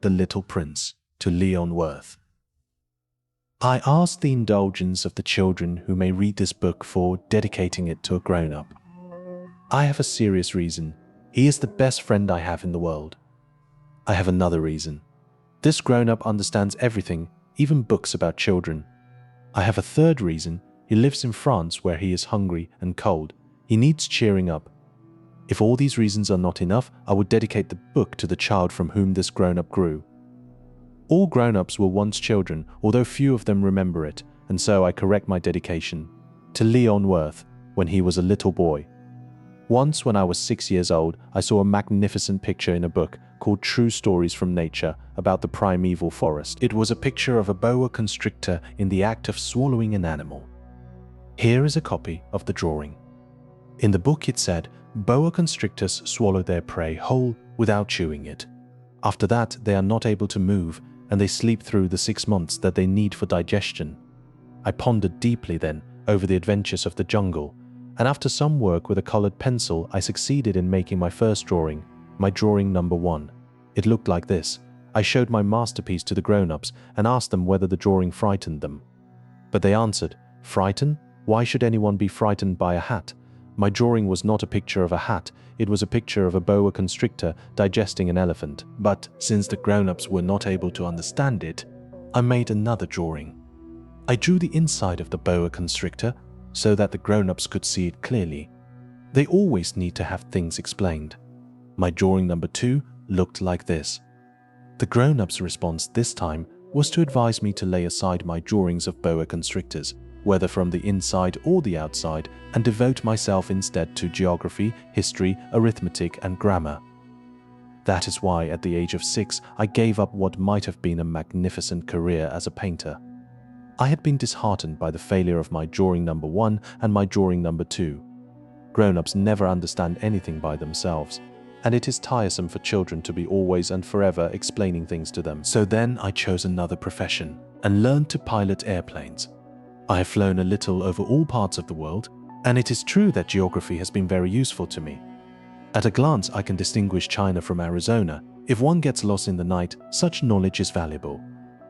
The Little Prince, to Léon Werth. I ask the indulgence of the children who may read this book for dedicating it to a grown-up. I have a serious reason. He is the best friend I have in the world. I have another reason. This grown-up understands everything, even books about children. I have a third reason. He lives in France where he is hungry and cold. He needs cheering up. If all these reasons are not enough, I would dedicate the book to the child from whom this grown-up grew. All grown-ups were once children, although few of them remember it, and so I correct my dedication. To Léon Werth, when he was a little boy. Once, when I was 6 years old, I saw a magnificent picture in a book called True Stories from Nature about the primeval forest. It was a picture of a boa constrictor in the act of swallowing an animal. Here is a copy of the drawing. In the book it said, boa constrictors swallow their prey whole without chewing it. After that, they are not able to move, and they sleep through the 6 months that they need for digestion. I pondered deeply then over the adventures of the jungle, and after some work with a colored pencil, I succeeded in making my first drawing, my drawing number 1. It looked like this. I showed my masterpiece to the grown-ups and asked them whether the drawing frightened them. But they answered, "Frighten? Why should anyone be frightened by a hat?" My drawing was not a picture of a hat, it was a picture of a boa constrictor digesting an elephant. But since the grown-ups were not able to understand it, I made another drawing. I drew the inside of the boa constrictor so that the grown-ups could see it clearly. They always need to have things explained. My drawing number 2 looked like this. The grown-ups' response this time was to advise me to lay aside my drawings of boa constrictors, whether from the inside or the outside, and devote myself instead to geography, history, arithmetic, and grammar. That is why at the age of 6 I gave up what might have been a magnificent career as a painter. I had been disheartened by the failure of my drawing number 1 and my drawing number 2. Grown-ups never understand anything by themselves, and it is tiresome for children to be always and forever explaining things to them. So then I chose another profession and learned to pilot airplanes. I have flown a little over all parts of the world, and it is true that geography has been very useful to me. At a glance, I can distinguish China from Arizona. If one gets lost in the night, such knowledge is valuable.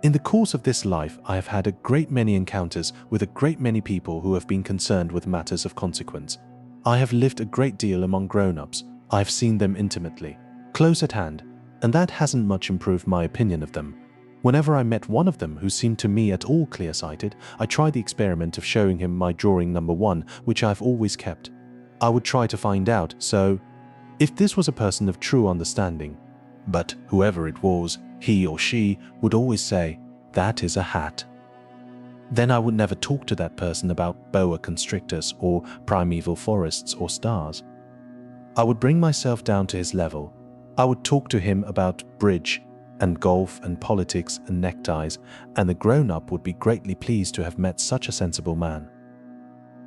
In the course of this life, I have had a great many encounters with a great many people who have been concerned with matters of consequence. I have lived a great deal among grown-ups. I have seen them intimately, close at hand, and that hasn't much improved my opinion of them. Whenever I met one of them who seemed to me at all clear-sighted, I tried the experiment of showing him my drawing number 1, which I've always kept. I would try to find out, if this was a person of true understanding. But whoever it was, he or she would always say, "That is a hat." Then I would never talk to that person about boa constrictors or primeval forests or stars. I would bring myself down to his level. I would talk to him about bridge and golf and politics and neckties, and the grown-up would be greatly pleased to have met such a sensible man.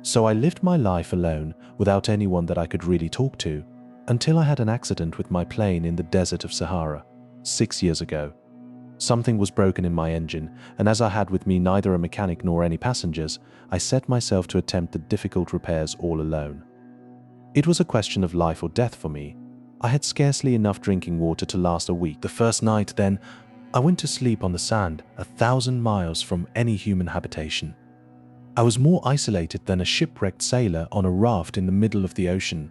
So I lived my life alone, without anyone that I could really talk to, until I had an accident with my plane in the desert of Sahara, 6 years ago. Something was broken in my engine, and as I had with me neither a mechanic nor any passengers, I set myself to attempt the difficult repairs all alone. It was a question of life or death for me. I had scarcely enough drinking water to last a week. The first night, then, I went to sleep on the sand, 1,000 miles from any human habitation. I was more isolated than a shipwrecked sailor on a raft in the middle of the ocean.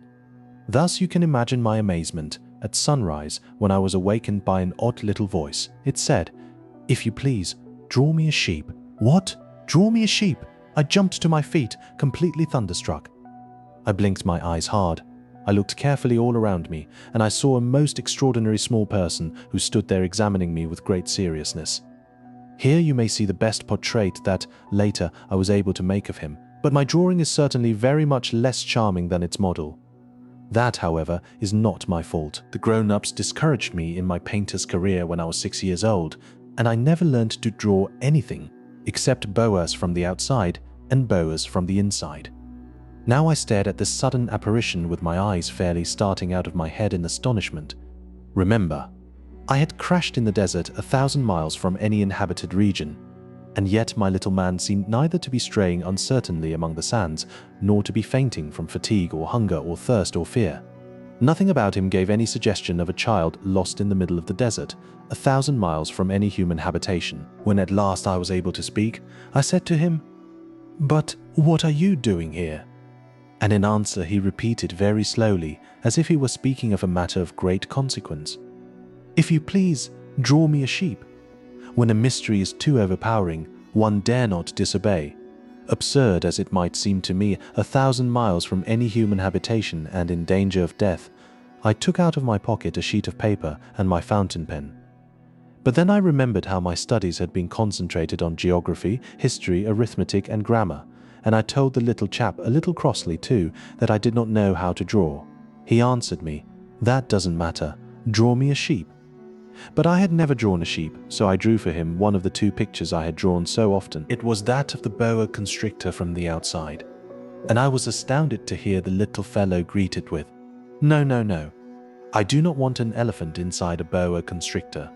Thus you can imagine my amazement at sunrise when I was awakened by an odd little voice. It said, "If you please, draw me a sheep." What? Draw me a sheep? I jumped to my feet, completely thunderstruck. I blinked my eyes hard. I looked carefully all around me, and I saw a most extraordinary small person who stood there examining me with great seriousness. Here you may see the best portrait that, later, I was able to make of him, but my drawing is certainly very much less charming than its model. That, however, is not my fault. The grown-ups discouraged me in my painter's career when I was 6 years old, and I never learned to draw anything except boas from the outside and boas from the inside. Now I stared at this sudden apparition with my eyes fairly starting out of my head in astonishment. Remember, I had crashed in the desert 1,000 miles from any inhabited region, and yet my little man seemed neither to be straying uncertainly among the sands, nor to be fainting from fatigue or hunger or thirst or fear. Nothing about him gave any suggestion of a child lost in the middle of the desert, 1,000 miles from any human habitation. When at last I was able to speak, I said to him, "But what are you doing here?" And in answer he repeated very slowly, as if he were speaking of a matter of great consequence, "If you please, draw me a sheep." When a mystery is too overpowering, one dare not disobey. Absurd as it might seem to me, 1,000 miles from any human habitation and in danger of death, I took out of my pocket a sheet of paper and my fountain pen. But then I remembered how my studies had been concentrated on geography, history, arithmetic, and grammar, and I told the little chap, a little crossly too, that I did not know how to draw. He answered me, "That doesn't matter, draw me a sheep." But I had never drawn a sheep, so I drew for him one of the 2 pictures I had drawn so often. It was that of the boa constrictor from the outside, and I was astounded to hear the little fellow greet it with, "No, no, no. I do not want an elephant inside a boa constrictor.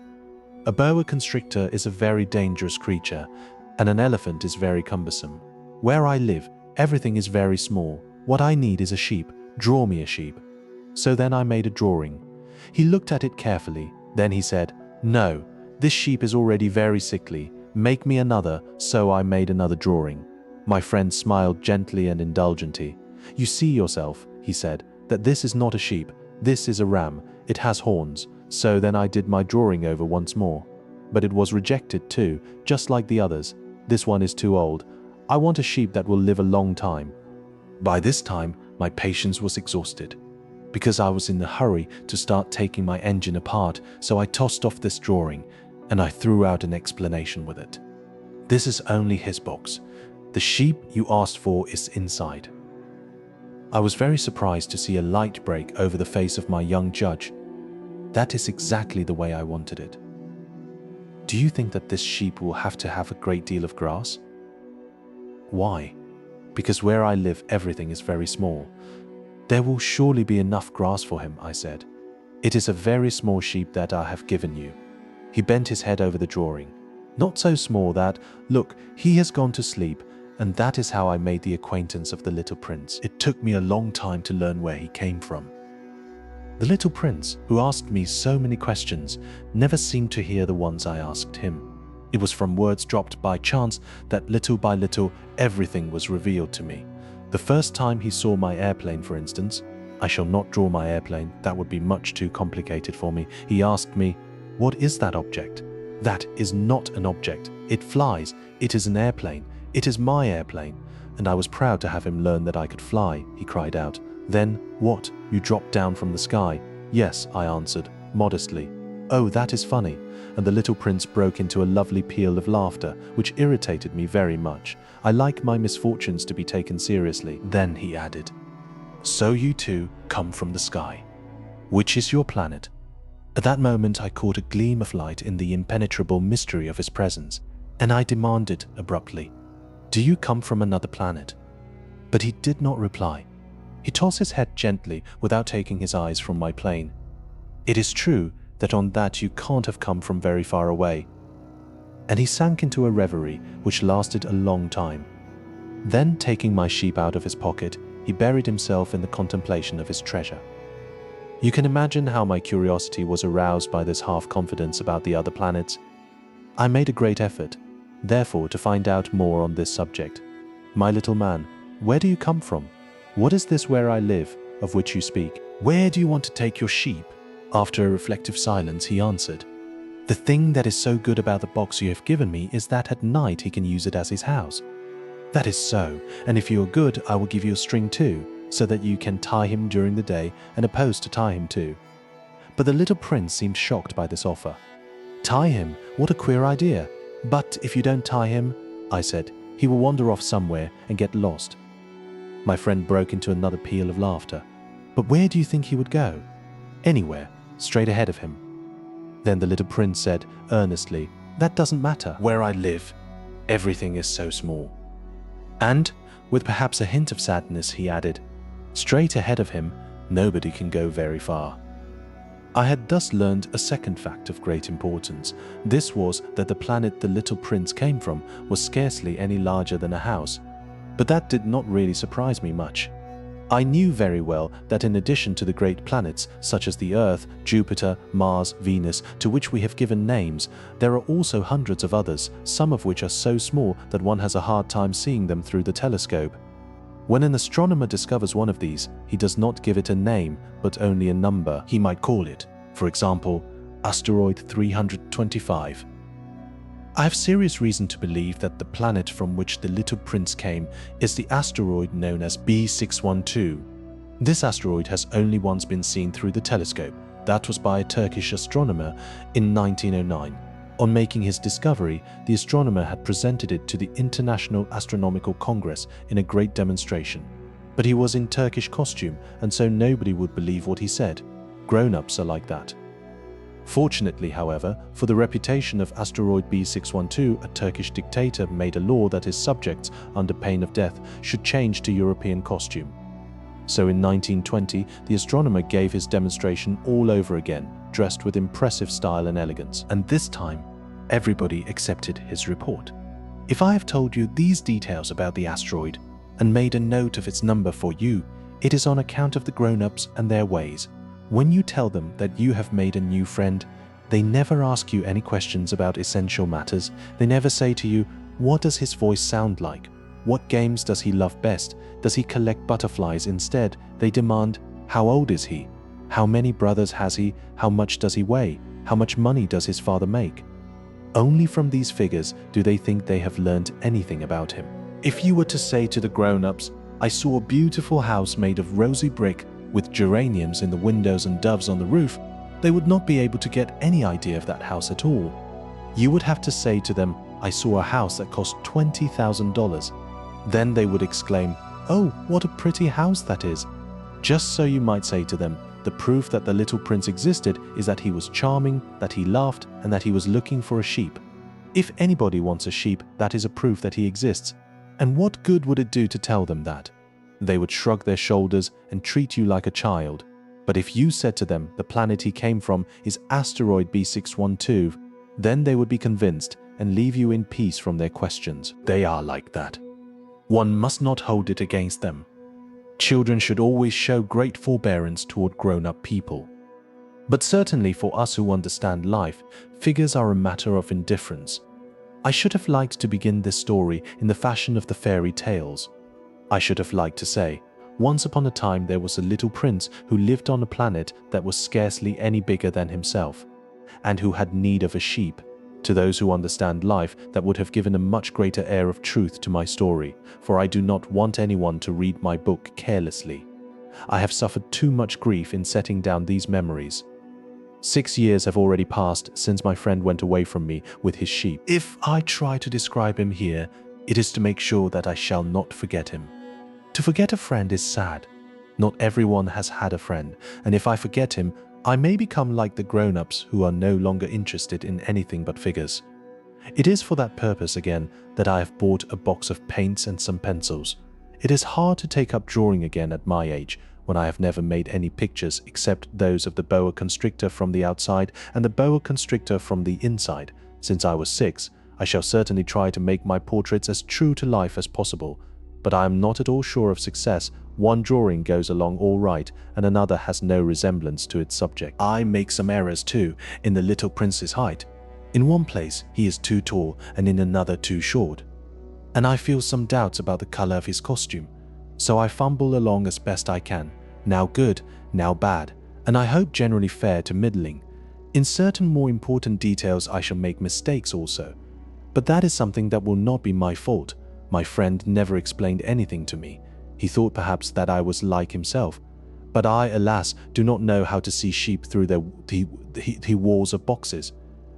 A boa constrictor is a very dangerous creature, and an elephant is very cumbersome. Where I live, everything is very small. What I need is a sheep. Draw me a sheep." So then I made a drawing. He looked at it carefully. Then he said, "No, this sheep is already very sickly. Make me another." So I made another drawing. My friend smiled gently and indulgently. "You see yourself," he said, "that this is not a sheep. This is a ram. It has horns." So then I did my drawing over once more. But it was rejected too, just like the others. "This one is too old. I want a sheep that will live a long time." By this time, my patience was exhausted, because I was in a hurry to start taking my engine apart, so I tossed off this drawing, and I threw out an explanation with it. "This is only his box. The sheep you asked for is inside." I was very surprised to see a light break over the face of my young judge. That is exactly the way I wanted it. "Do you think that this sheep will have to have a great deal of grass?" "Why?" "Because where I live everything is very small. There will surely be enough grass for him," I said. "It is a very small sheep that I have given you." He bent his head over the drawing. "Not so small that, look, he has gone to sleep," and that is how I made the acquaintance of the little prince. It took me a long time to learn where he came from. The little prince, who asked me so many questions, never seemed to hear the ones I asked him. It was from words dropped by chance that little by little everything was revealed to me. The first time he saw my airplane, for instance, I shall not draw my airplane, that would be much too complicated for me. He asked me, "What is that object?" "That is not an object. It flies. It is an airplane. It is my airplane." And I was proud to have him learn that I could fly. He cried out, "Then what? You dropped down from the sky?" "Yes," I answered, modestly. "Oh, that is funny." And the little prince broke into a lovely peal of laughter, which irritated me very much. I like my misfortunes to be taken seriously. Then he added, "So you too come from the sky. Which is your planet?" At that moment I caught a gleam of light in the impenetrable mystery of his presence, and I demanded abruptly, "Do you come from another planet?" But he did not reply. He tossed his head gently without taking his eyes from my plane. "It is true that on that you can't have come from very far away." And he sank into a reverie which lasted a long time. Then, taking my sheep out of his pocket, he buried himself in the contemplation of his treasure. You can imagine how my curiosity was aroused by this half-confidence about the other planets. I made a great effort, therefore, to find out more on this subject. "My little man, where do you come from? What is this where I live, of which you speak? Where do you want to take your sheep?" After a reflective silence, he answered, "The thing that is so good about the box you have given me is that at night he can use it as his house." "That is so, and if you are good, I will give you a string too, so that you can tie him during the day and a post to tie him to." But the little prince seemed shocked by this offer. "Tie him? What a queer idea. But if you don't tie him," I said, "he will wander off somewhere and get lost." My friend broke into another peal of laughter. "But where do you think he would go?" "Anywhere, straight ahead of him." Then the little prince said earnestly, "That doesn't matter. Where I live, everything is so small." And, with perhaps a hint of sadness, he added, "Straight ahead of him, nobody can go very far." I had thus learned a second fact of great importance. This was that the planet the little prince came from was scarcely any larger than a house. But that did not really surprise me much. I knew very well that in addition to the great planets such as the Earth, Jupiter, Mars, Venus, to which we have given names, there are also hundreds of others, some of which are so small that one has a hard time seeing them through the telescope. When an astronomer discovers one of these, he does not give it a name, but only a number. He might call it, for example, Asteroid 325. I have serious reason to believe that the planet from which the little prince came is the asteroid known as B612. This asteroid has only once been seen through the telescope. That was by a Turkish astronomer in 1909. On making his discovery, the astronomer had presented it to the International Astronomical Congress in a great demonstration. But he was in Turkish costume, and so nobody would believe what he said. Grown-ups are like that. Fortunately, however, for the reputation of asteroid B612, a Turkish dictator made a law that his subjects, under pain of death, should change to European costume. So in 1920, the astronomer gave his demonstration all over again, dressed with impressive style and elegance. And this time, everybody accepted his report. If I have told you these details about the asteroid and made a note of its number for you, it is on account of the grown-ups and their ways. When you tell them that you have made a new friend, they never ask you any questions about essential matters. They never say to you, what does his voice sound like? What games does he love best? Does he collect butterflies? Instead, they demand, how old is he? How many brothers has he? How much does he weigh? How much money does his father make? Only from these figures do they think they have learned anything about him. If you were to say to the grown-ups, I saw a beautiful house made of rosy brick with geraniums in the windows and doves on the roof, they would not be able to get any idea of that house at all. You would have to say to them, I saw a house that cost $20,000. Then they would exclaim, oh, what a pretty house that is. Just so you might say to them, the proof that the little prince existed is that he was charming, that he laughed, and that he was looking for a sheep. If anybody wants a sheep, that is a proof that he exists. And what good would it do to tell them that? They would shrug their shoulders and treat you like a child. But if you said to them the planet he came from is asteroid B612, then they would be convinced and leave you in peace from their questions. They are like that. One must not hold it against them. Children should always show great forbearance toward grown-up people. But certainly for us who understand life, figures are a matter of indifference. I should have liked to begin this story in the fashion of the fairy tales. I should have liked to say, once upon a time there was a little prince who lived on a planet that was scarcely any bigger than himself, and who had need of a sheep. To those who understand life, that would have given a much greater air of truth to my story, for I do not want anyone to read my book carelessly. I have suffered too much grief in setting down these memories. 6 years have already passed since my friend went away from me with his sheep. If I try to describe him here, it is to make sure that I shall not forget him. To forget a friend is sad. Not everyone has had a friend, and if I forget him, I may become like the grown-ups who are no longer interested in anything but figures. It is for that purpose again that I have bought a box of paints and some pencils. It is hard to take up drawing again at my age, when I have never made any pictures except those of the boa constrictor from the outside and the boa constrictor from the inside. Since I was 6, I shall certainly try to make my portraits as true to life as possible, but I am not at all sure of success. One drawing goes along all right, and another has no resemblance to its subject. I make some errors too, in the little prince's height. In one place he is too tall, and in another too short. And I feel some doubts about the color of his costume, so I fumble along as best I can, now good, now bad, and I hope generally fair to middling. In certain more important details I shall make mistakes also, but that is something that will not be my fault. My friend never explained anything to me. He thought perhaps that I was like himself, but I, alas, do not know how to see sheep through the walls of boxes.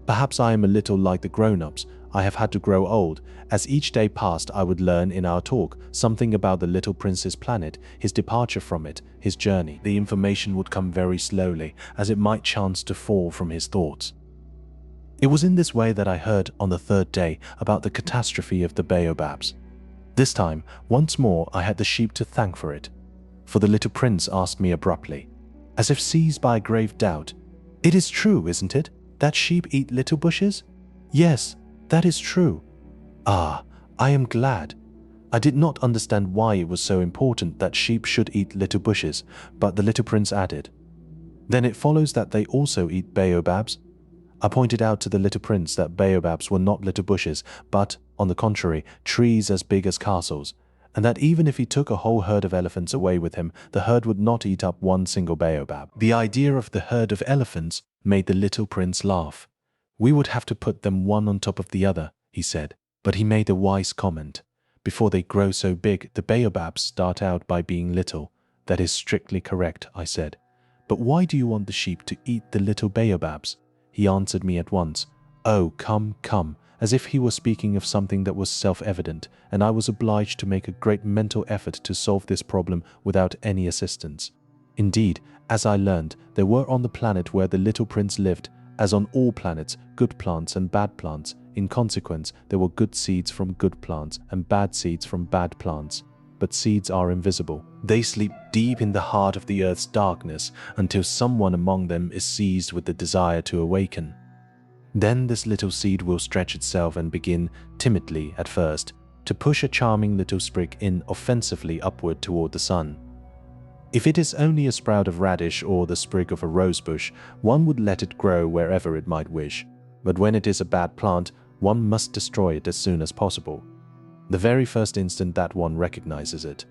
Perhaps I am a little like the grown-ups. I have had to grow old. As each day passed, I would learn in our talk something about the little prince's planet, his departure from it, his journey. The information would come very slowly, as it might chance to fall from his thoughts. It was in this way that I heard on the 3rd day about the catastrophe of the Baobabs. This time, once more, I had the sheep to thank for it. For the little prince asked me abruptly, as if seized by a grave doubt, "It is true, isn't it, that sheep eat little bushes?" "Yes, that is true." "Ah, I am glad. I did not understand why it was so important that sheep should eat little bushes, but the little prince added, "Then it follows that they also eat baobabs?" I pointed out to the little prince that baobabs were not little bushes, but, on the contrary, trees as big as castles, and that even if he took a whole herd of elephants away with him, the herd would not eat up one single baobab. The idea of the herd of elephants made the little prince laugh. "We would have to put them one on top of the other," he said, but he made a wise comment. "Before they grow so big, the baobabs start out by being little." "That is strictly correct," I said. "But why do you want the sheep to eat the little baobabs?" He answered me at once, "Oh, come, come," as if he was speaking of something that was self-evident, and I was obliged to make a great mental effort to solve this problem without any assistance. Indeed, as I learned, there were on the planet where the little prince lived, as on all planets, good plants and bad plants. In consequence, there were good seeds from good plants and bad seeds from bad plants. But seeds are invisible. They sleep deep in the heart of the earth's darkness until someone among them is seized with the desire to awaken. Then this little seed will stretch itself and begin, timidly at first, to push a charming little sprig offensively upward toward the sun. If it is only a sprout of radish or the sprig of a rose bush, one would let it grow wherever it might wish. But when it is a bad plant, one must destroy it as soon as possible, the very first instant that one recognizes it.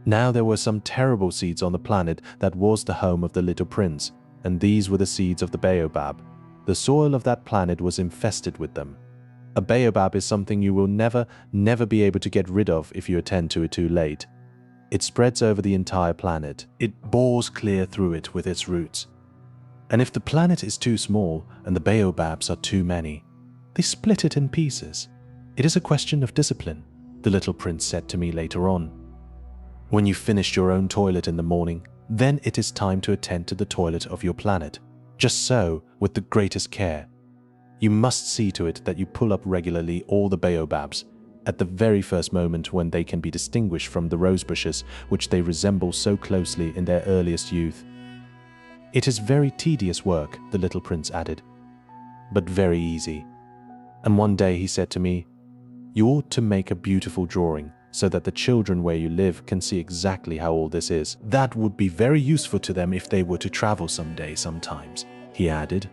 Now there were some terrible seeds on the planet that was the home of the little prince, and these were the seeds of the baobab. The soil of that planet was infested with them. A baobab is something you will never be able to get rid of if you attend to it too late. It spreads over the entire planet. It bores clear through it with its roots. And if the planet is too small and the baobabs are too many, they split it in pieces. It is a question of discipline, the little prince said to me later on. When you've finished your own toilet in the morning, then it is time to attend to the toilet of your planet. Just so, with the greatest care. You must see to it that you pull up regularly all the baobabs, at the very first moment when they can be distinguished from the rose bushes which they resemble so closely in their earliest youth. It is very tedious work, the little prince added, but very easy. And one day he said to me, "You ought to make a beautiful drawing so that the children where you live can see exactly how all this is. That would be very useful to them if they were to travel someday sometimes," he added.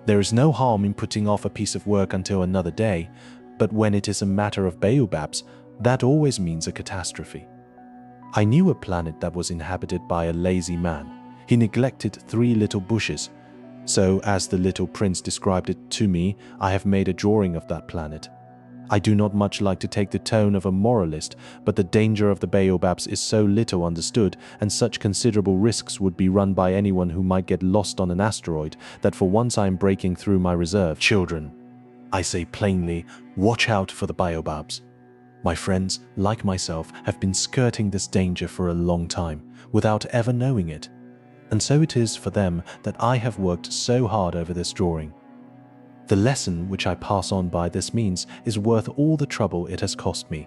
"There is no harm in putting off a piece of work until another day, but when it is a matter of baobabs, that always means a catastrophe." I knew a planet that was inhabited by a lazy man. He neglected 3 little bushes. So, as the little prince described it to me, I have made a drawing of that planet. I do not much like to take the tone of a moralist, but the danger of the baobabs is so little understood, and such considerable risks would be run by anyone who might get lost on an asteroid, that for once I am breaking through my reserve. Children, I say plainly, watch out for the baobabs. My friends, like myself, have been skirting this danger for a long time, without ever knowing it. And so it is for them that I have worked so hard over this drawing. The lesson which I pass on by this means is worth all the trouble it has cost me.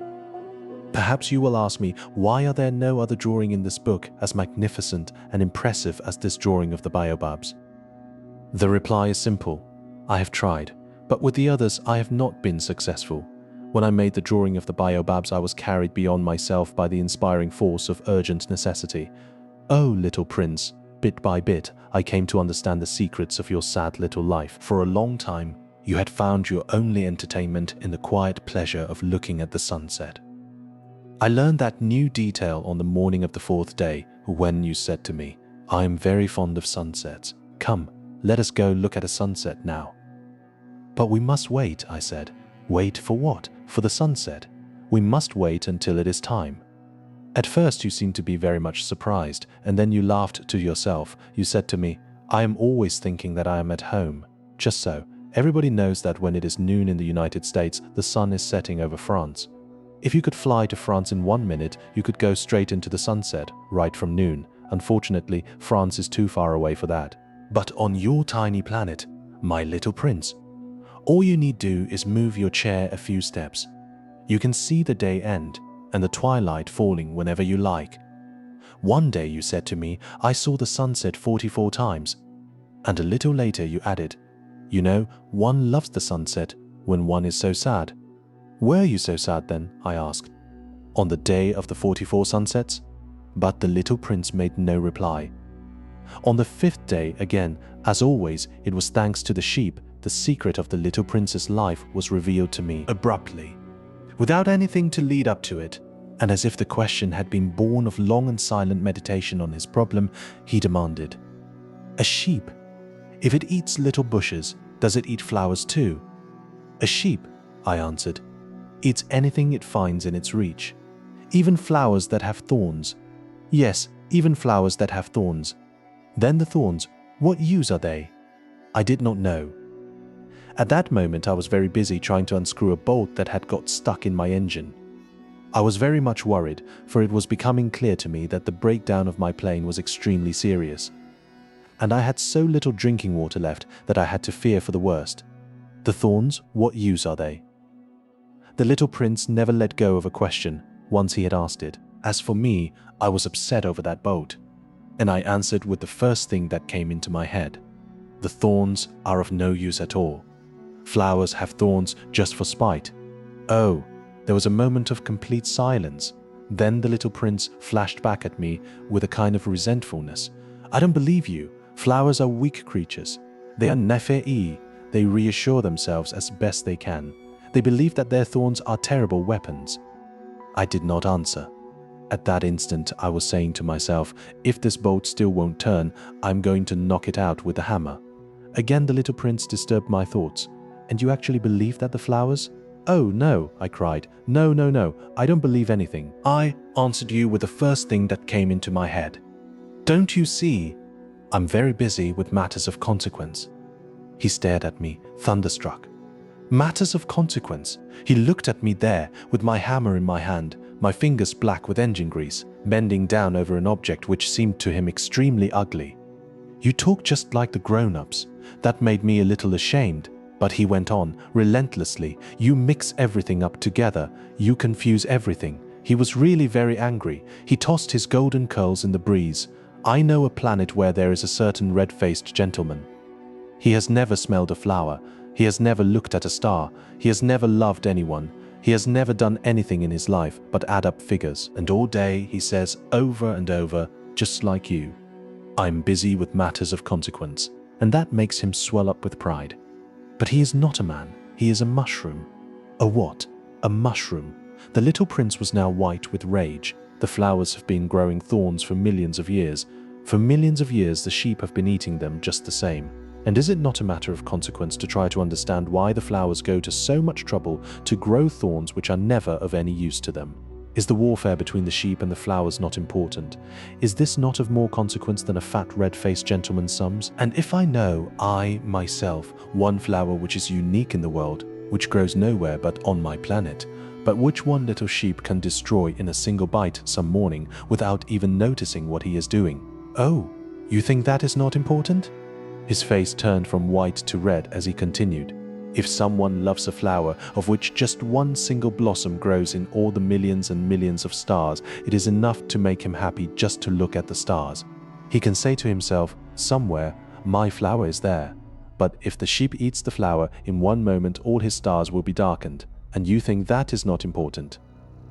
Perhaps you will ask me, why are there no other drawing in this book as magnificent and impressive as this drawing of the baobabs? The reply is simple. I have tried, but with the others I have not been successful. When I made the drawing of the baobabs, I was carried beyond myself by the inspiring force of urgent necessity. Oh, little prince, bit by bit, I came to understand the secrets of your sad little life. For a long time, you had found your only entertainment in the quiet pleasure of looking at the sunset. I learned that new detail on the morning of the 4th day, when you said to me, "I am very fond of sunsets. Come, let us go look at a sunset now." "But we must wait," I said. "Wait for what? For the sunset? We must wait until it is time." At first you seemed to be very much surprised, and then you laughed to yourself. You said to me, "I am always thinking that I am at home." Just so. Everybody knows that when it is noon in the United States, the sun is setting over France. If you could fly to France in 1 minute, you could go straight into the sunset, right from noon. Unfortunately, France is too far away for that. But on your tiny planet, my little prince, all you need do is move your chair a few steps. You can see the day end, and the twilight falling whenever you like. One day you said to me, "I saw the sunset 44 times. And a little later you added, "You know, one loves the sunset when one is so sad." "Were you so sad then?" I asked. On the day of the 44 sunsets? But the little prince made no reply. On the 5th day, again, as always, it was thanks to the sheep, the secret of the little prince's life was revealed to me abruptly, without anything to lead up to it, and as if the question had been born of long and silent meditation on his problem, he demanded, "A sheep, if it eats little bushes, does it eat flowers too?" "A sheep," I answered, "eats anything it finds in its reach, even flowers that have thorns. Yes, even flowers that have thorns. Then the thorns, what use are they?" I did not know. At that moment I was very busy trying to unscrew a bolt that had got stuck in my engine. I was very much worried, for it was becoming clear to me that the breakdown of my plane was extremely serious. And I had so little drinking water left that I had to fear for the worst. The thorns, what use are they? The little prince never let go of a question once he had asked it. As for me, I was upset over that bolt, and I answered with the first thing that came into my head. The thorns are of no use at all. Flowers have thorns just for spite. Oh, there was a moment of complete silence. Then the little prince flashed back at me with a kind of resentfulness. "I don't believe you. Flowers are weak creatures. They are nefei. They reassure themselves as best they can. They believe that their thorns are terrible weapons." I did not answer. At that instant, I was saying to myself, if this bolt still won't turn, I'm going to knock it out with a hammer. Again, the little prince disturbed my thoughts. "And you actually believe that the flowers—" "Oh, no," I cried. No, I don't believe anything. I answered you with the first thing that came into my head. Don't you see? I'm very busy with matters of consequence." He stared at me, thunderstruck. Matters of consequence. He looked at me there, with my hammer in my hand, my fingers black with engine grease, bending down over an object which seemed to him extremely ugly. "You talk just like the grown-ups. That made me a little ashamed." But he went on, relentlessly, "You mix everything up together. You confuse everything." He was really very angry. He tossed his golden curls in the breeze. "I know a planet where there is a certain red-faced gentleman. He has never smelled a flower. He has never looked at a star. He has never loved anyone. He has never done anything in his life but add up figures. And all day he says over and over, just like you, 'I'm busy with matters of consequence.' And that makes him swell up with pride. But he is not a man. He is a mushroom." "A what?" "A mushroom." The little prince was now white with rage. "The flowers have been growing thorns for millions of years. For millions of years the sheep have been eating them just the same. And is it not a matter of consequence to try to understand why the flowers go to so much trouble to grow thorns which are never of any use to them? Is the warfare between the sheep and the flowers not important? Is this not of more consequence than a fat red-faced gentleman's sums? And if I know, I, myself, one flower which is unique in the world, which grows nowhere but on my planet, but which one little sheep can destroy in a single bite some morning without even noticing what he is doing? Oh, you think that is not important?" His face turned from white to red as he continued. "If someone loves a flower of which just one single blossom grows in all the millions and millions of stars, it is enough to make him happy just to look at the stars. He can say to himself, somewhere, my flower is there. But if the sheep eats the flower, in one moment all his stars will be darkened. And you think that is not important?"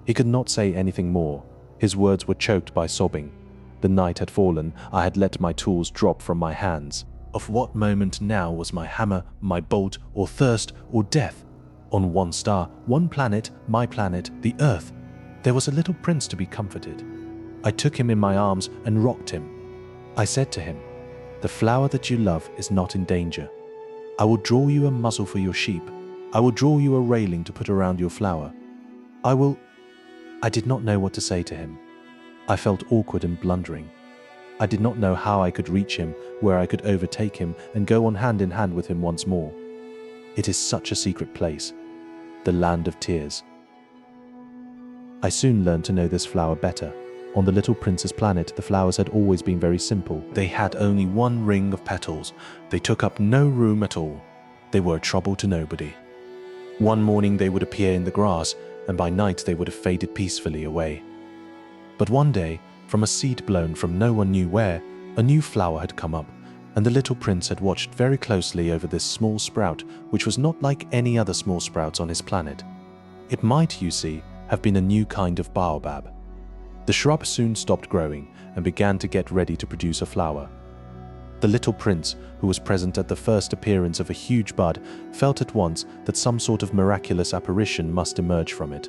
He could not say anything more. His words were choked by sobbing. The night had fallen. I had let my tools drop from my hands. Of what moment now was my hammer, my bolt, or thirst, or death? On one star, one planet, my planet, the Earth, there was a little prince to be comforted. I took him in my arms and rocked him. I said to him, "The flower that you love is not in danger. I will draw you a muzzle for your sheep. I will draw you a railing to put around your flower. I did not know what to say to him. I felt awkward and blundering. I did not know how I could reach him, where I could overtake him and go on hand in hand with him once more. It is such a secret place, the land of tears. I soon learned to know this flower better. On the little prince's planet, the flowers had always been very simple. They had only one ring of petals. They took up no room at all. They were a trouble to nobody. One morning they would appear in the grass, and by night they would have faded peacefully away. But one day, from a seed blown from no one knew where, a new flower had come up, and the little prince had watched very closely over this small sprout, which was not like any other small sprouts on his planet. It might, you see, have been a new kind of baobab. The shrub soon stopped growing and began to get ready to produce a flower. The little prince, who was present at the first appearance of a huge bud, felt at once that some sort of miraculous apparition must emerge from it.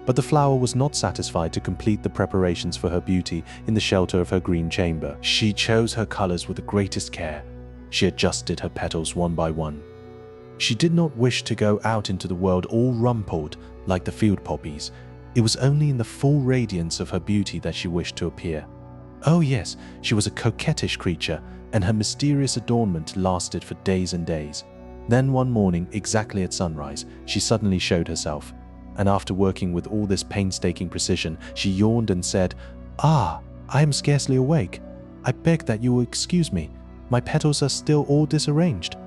But the flower was not satisfied to complete the preparations for her beauty in the shelter of her green chamber. She chose her colors with the greatest care. She adjusted her petals one by one. She did not wish to go out into the world all rumpled like the field poppies. It was only in the full radiance of her beauty that she wished to appear. Oh yes, she was a coquettish creature, and her mysterious adornment lasted for days and days. Then one morning, exactly at sunrise, she suddenly showed herself, and after working with all this painstaking precision, she yawned and said, "Ah, I am scarcely awake. I beg that you will excuse me. My petals are still all disarranged."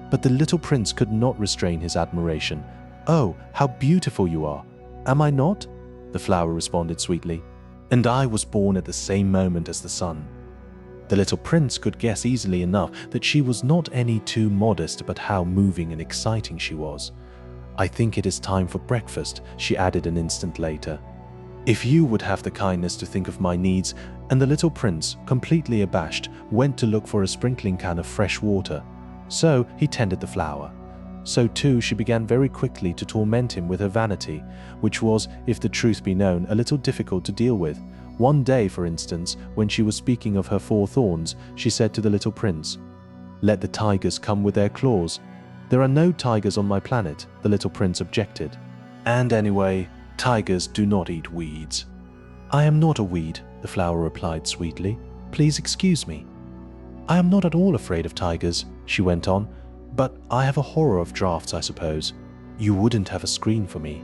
But the little prince could not restrain his admiration. "Oh, how beautiful you are! Am I not?" the flower responded sweetly. "And I was born at the same moment as the sun." The little prince could guess easily enough that she was not any too modest, but how moving and exciting she was. "I think it is time for breakfast," she added an instant later. "If you would have the kindness to think of my needs," and the little prince, completely abashed, went to look for a sprinkling can of fresh water. So he tended the flower. So too she began very quickly to torment him with her vanity, which was, if the truth be known, a little difficult to deal with. One day, for instance, when she was speaking of her 4 thorns, she said to the little prince, "Let the tigers come with their claws." "There are no tigers on my planet," the little prince objected. "And anyway, tigers do not eat weeds." "I am not a weed," the flower replied sweetly. "Please excuse me." "I am not at all afraid of tigers," she went on, "but I have a horror of drafts, I suppose. You wouldn't have a screen for me."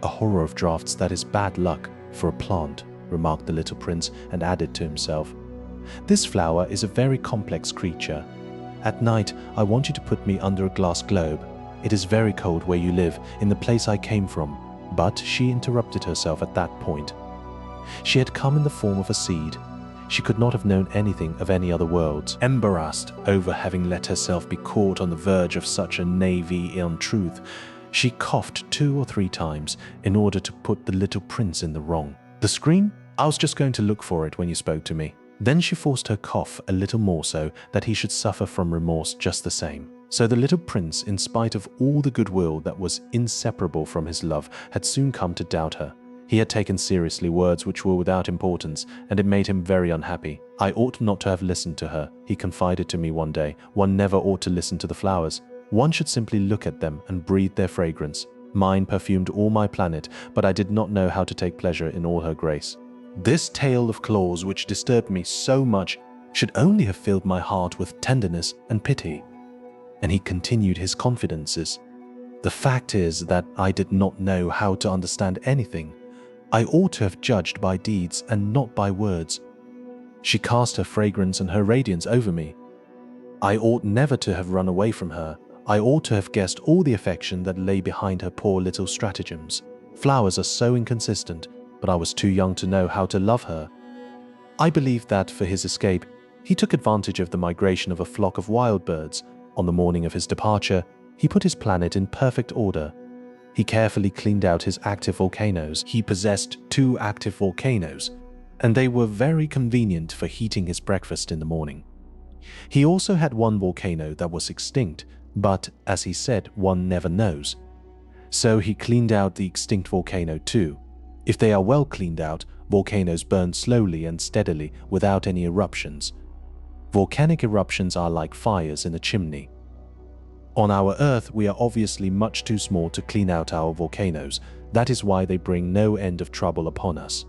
"A horror of drafts, that is bad luck for a plant," remarked the little prince, and added to himself, "This flower is a very complex creature. At night, I want you to put me under a glass globe. It is very cold where you live, in the place I came from." But she interrupted herself at that point. She had come in the form of a seed. She could not have known anything of any other worlds. Embarrassed over having let herself be caught on the verge of such a naive untruth, she coughed 2 or 3 times in order to put the little prince in the wrong. "The screen? I was just going to look for it when you spoke to me." Then she forced her cough a little more so that he should suffer from remorse just the same. So the little prince, in spite of all the goodwill that was inseparable from his love, had soon come to doubt her. He had taken seriously words which were without importance, and it made him very unhappy. "I ought not to have listened to her," he confided to me one day. "One never ought to listen to the flowers. One should simply look at them and breathe their fragrance. Mine perfumed all my planet, but I did not know how to take pleasure in all her grace. This tale of claws which disturbed me so much should only have filled my heart with tenderness and pity." And he continued his confidences. "The fact is that I did not know how to understand anything. I ought to have judged by deeds and not by words. She cast her fragrance and her radiance over me. I ought never to have run away from her. I ought to have guessed all the affection that lay behind her poor little stratagems. Flowers are so inconsistent, but I was too young to know how to love her." I believe that for his escape, he took advantage of the migration of a flock of wild birds. On the morning of his departure, he put his planet in perfect order. He carefully cleaned out his active volcanoes. He possessed 2 active volcanoes, and they were very convenient for heating his breakfast in the morning. He also had 1 volcano that was extinct, but, as he said, one never knows. So he cleaned out the extinct volcano too. If they are well cleaned out, volcanoes burn slowly and steadily without any eruptions. Volcanic eruptions are like fires in a chimney. On our Earth, we are obviously much too small to clean out our volcanoes. That is why they bring no end of trouble upon us.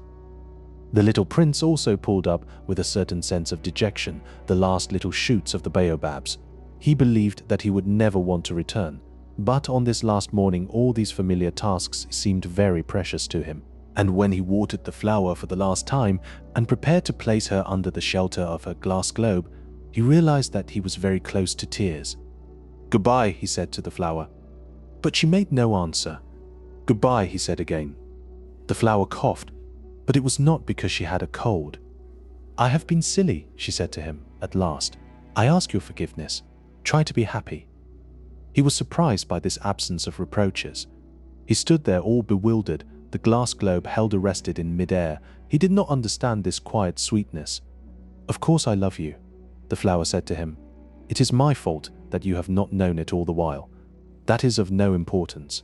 The little prince also pulled up with a certain sense of dejection the last little shoots of the Baobabs. He believed that he would never want to return, but on this last morning all these familiar tasks seemed very precious to him. And when he watered the flower for the last time and prepared to place her under the shelter of her glass globe, he realized that he was very close to tears. "Goodbye," he said to the flower. But she made no answer. "Goodbye," he said again. The flower coughed, but it was not because she had a cold. "I have been silly," she said to him at last. "I ask your forgiveness. Try to be happy." He was surprised by this absence of reproaches. He stood there all bewildered, the glass globe held arrested in mid-air. He did not understand this quiet sweetness. "Of course I love you," the flower said to him. "It is my fault that you have not known it all the while. That is of no importance.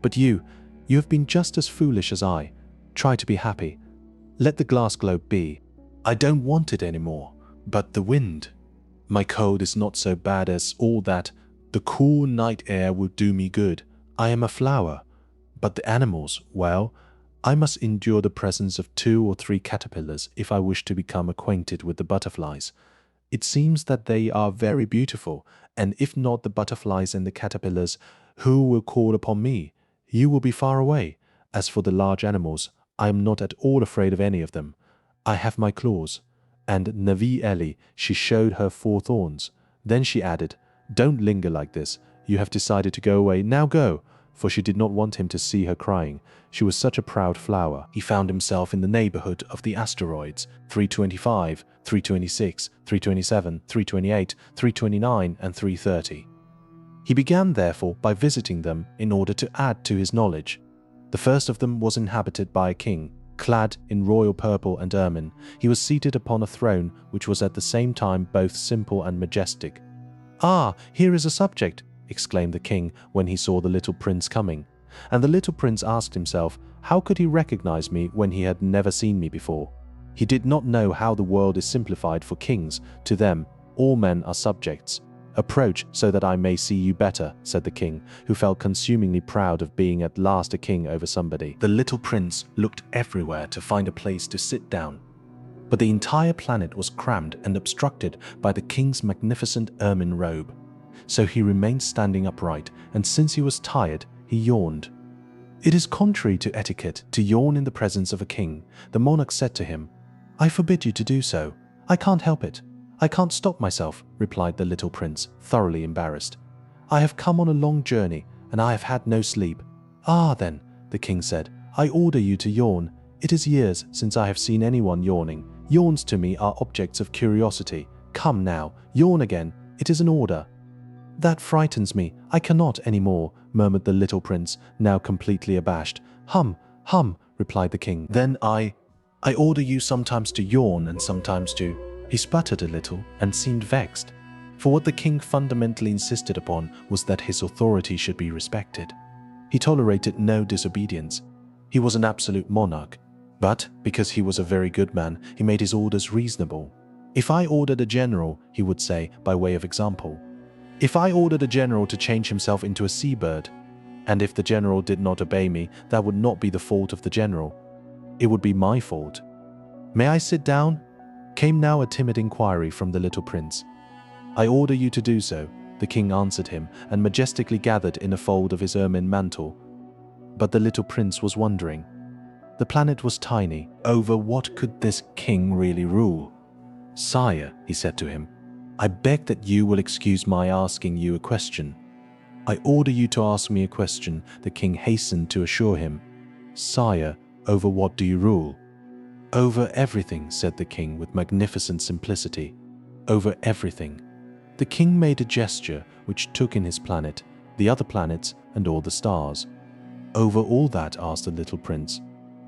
But you have been just as foolish as I. Try to be happy. Let the glass globe be. I don't want it anymore. But the wind. My cold is not so bad as all that. The cool night air will do me good. I am a flower. But the animals, well, I must endure the presence of 2 or 3 caterpillars if I wish to become acquainted with the butterflies. It seems that they are very beautiful, and if not the butterflies and the caterpillars, who will call upon me? You will be far away. As for the large animals, I am not at all afraid of any of them. I have my claws." And Navi Ellie, she showed her 4 thorns. Then she added, "Don't linger like this. You have decided to go away. Now go." For she did not want him to see her crying. She was such a proud flower. He found himself in the neighborhood of the asteroids, 325, 326, 327, 328, 329, and 330. He began, therefore, by visiting them in order to add to his knowledge. The first of them was inhabited by a king, clad in royal purple and ermine. He was seated upon a throne which was at the same time both simple and majestic. "Ah, here is a subject!" exclaimed the king when he saw the little prince coming. And the little prince asked himself, how could he recognize me when he had never seen me before? He did not know how the world is simplified for kings. To them, all men are subjects. "Approach so that I may see you better," said the king, who felt consumingly proud of being at last a king over somebody. The little prince looked everywhere to find a place to sit down. But the entire planet was crammed and obstructed by the king's magnificent ermine robe. So he remained standing upright, and since he was tired, he yawned. "It is contrary to etiquette to yawn in the presence of a king," the monarch said to him. "I forbid you to do so. I can't help it. I can't stop myself," replied the little prince, thoroughly embarrassed. "I have come on a long journey, and I have had no sleep." "Ah, then," the king said, "I order you to yawn. It is years since I have seen anyone yawning. Yawns to me are objects of curiosity. Come now, yawn again. It is an order." "That frightens me. I cannot any more," murmured the little prince, now completely abashed. "Hum, hum," replied the king. "Then I order you sometimes to yawn and sometimes to—" He sputtered a little and seemed vexed, for what the king fundamentally insisted upon was that his authority should be respected. He tolerated no disobedience. He was an absolute monarch, but because he was a very good man, he made his orders reasonable. "If I ordered a general," he would say, by way of example, "if I ordered a general to change himself into a seabird, and if the general did not obey me, that would not be the fault of the general. It would be my fault. May I sit down?" Came now a timid inquiry from the little prince. "I order you to do so," the king answered him, and majestically gathered in a fold of his ermine mantle. But the little prince was wondering. The planet was tiny. Over what could this king really rule? "Sire," he said to him, "I beg that you will excuse my asking you a question." "I order you to ask me a question," the king hastened to assure him. "Sire, over what do you rule?" "Over everything," said the king with magnificent simplicity. "Over everything." The king made a gesture which took in his planet, the other planets, and all the stars. "Over all that?" asked the little prince.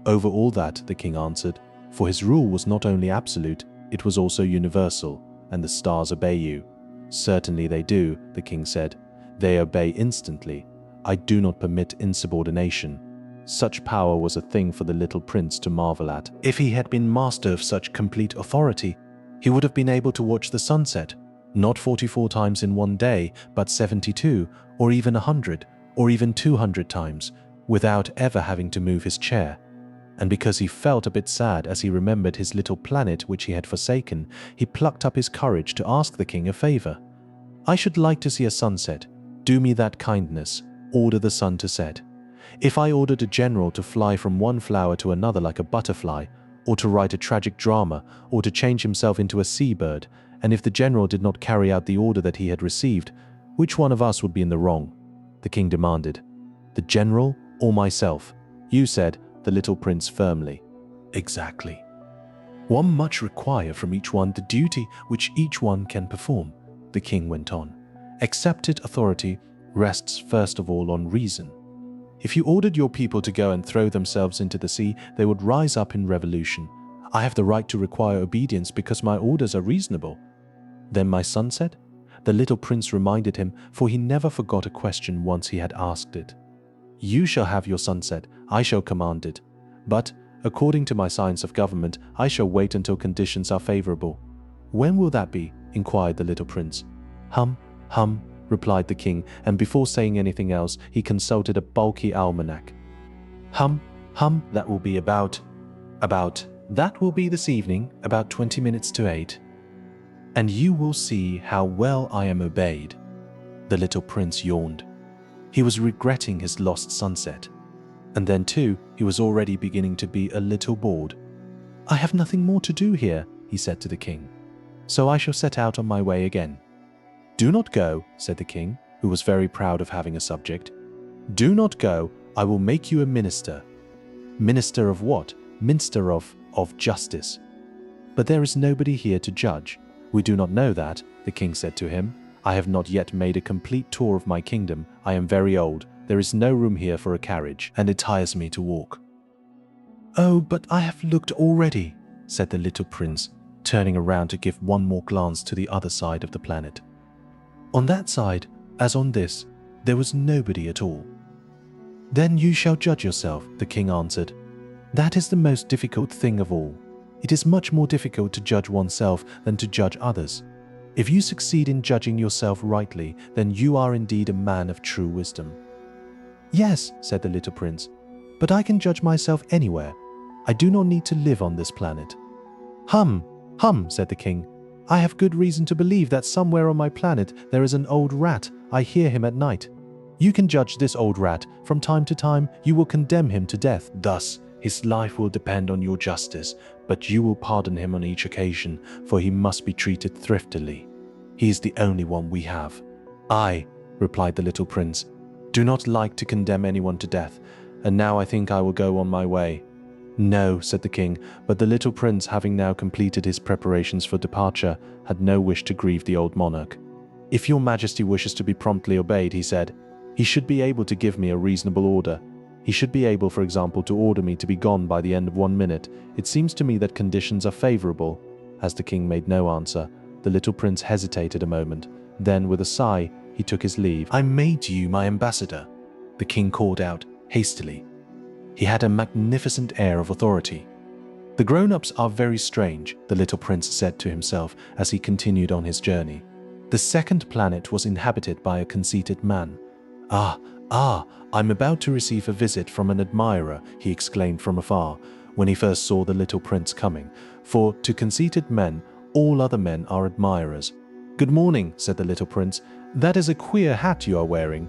"Over all that," the king answered, "for his rule was not only absolute, it was also universal, and the stars obey you." "Certainly they do," the king said. "They obey instantly. I do not permit insubordination." Such power was a thing for the little prince to marvel at. If he had been master of such complete authority, he would have been able to watch the sunset, not 44 times in one day, but 72, or even 100, or even 200 times, without ever having to move his chair. And because he felt a bit sad as he remembered his little planet which he had forsaken, he plucked up his courage to ask the king a favor. "I should like to see a sunset. Do me that kindness. Order the sun to set." If I ordered a general to fly from one flower to another like a butterfly, or to write a tragic drama, or to change himself into a seabird, and if the general did not carry out the order that he had received, which one of us would be in the wrong? The king demanded. "The general or myself?" "You," said the little prince firmly. "Exactly. One must require from each one the duty which each one can perform," the king went on. "Accepted authority rests first of all on reason. If you ordered your people to go and throw themselves into the sea, they would rise up in revolution. I have the right to require obedience because my orders are reasonable." "Then my son said?" The little prince reminded him, for he never forgot a question once he had asked it. "You shall have your sunset, I shall command it. But, according to my science of government, I shall wait until conditions are favorable." "When will that be?" inquired the little prince. "Hum, hum," replied the king, and before saying anything else, he consulted a bulky almanac. "Hum, hum, that will be about, that will be this evening, about 20 minutes to 8. And you will see how well I am obeyed." The little prince yawned. He was regretting his lost sunset. And then too, he was already beginning to be a little bored. "I have nothing more to do here," he said to the king. "So I shall set out on my way again." "Do not go," said the king, who was very proud of having a subject. "Do not go, I will make you a minister." "Minister of what?" "Minister of justice." "But there is nobody here to judge." "We do not know that," the king said to him. "I have not yet made a complete tour of my kingdom. I am very old. There is no room here for a carriage, and it tires me to walk." "Oh, but I have looked already," said the little prince, turning around to give one more glance to the other side of the planet. On that side, as on this, there was nobody at all. "Then you shall judge yourself," the king answered. "That is the most difficult thing of all. It is much more difficult to judge oneself than to judge others. If you succeed in judging yourself rightly, then you are indeed a man of true wisdom." "Yes," said the little prince, "but I can judge myself anywhere. I do not need to live on this planet." "Hum, hum," said the king. "I have good reason to believe that somewhere on my planet there is an old rat. I hear him at night. You can judge this old rat. From time to time you will condemn him to death. Thus, his life will depend on your justice, but you will pardon him on each occasion, for he must be treated thriftily. He is the only one we have." "I," replied the little prince, "do not like to condemn anyone to death, and now I think I will go on my way." "No," said the king, but the little prince, having now completed his preparations for departure, had no wish to grieve the old monarch. "If your majesty wishes to be promptly obeyed," he said, "he should be able to give me a reasonable order. He should be able, for example, to order me to be gone by the end of 1 minute. It seems to me that conditions are favorable." As the king made no answer, the little prince hesitated a moment. Then, with a sigh, he took his leave. "I made you my ambassador," the king called out hastily. He had a magnificent air of authority. "The grown-ups are very strange," the little prince said to himself as he continued on his journey. The second planet was inhabited by a conceited man. Ah, I'm about to receive a visit from an admirer," he exclaimed from afar, when he first saw the little prince coming, for to conceited men, all other men are admirers. "Good morning," said the little prince. "That is a queer hat you are wearing."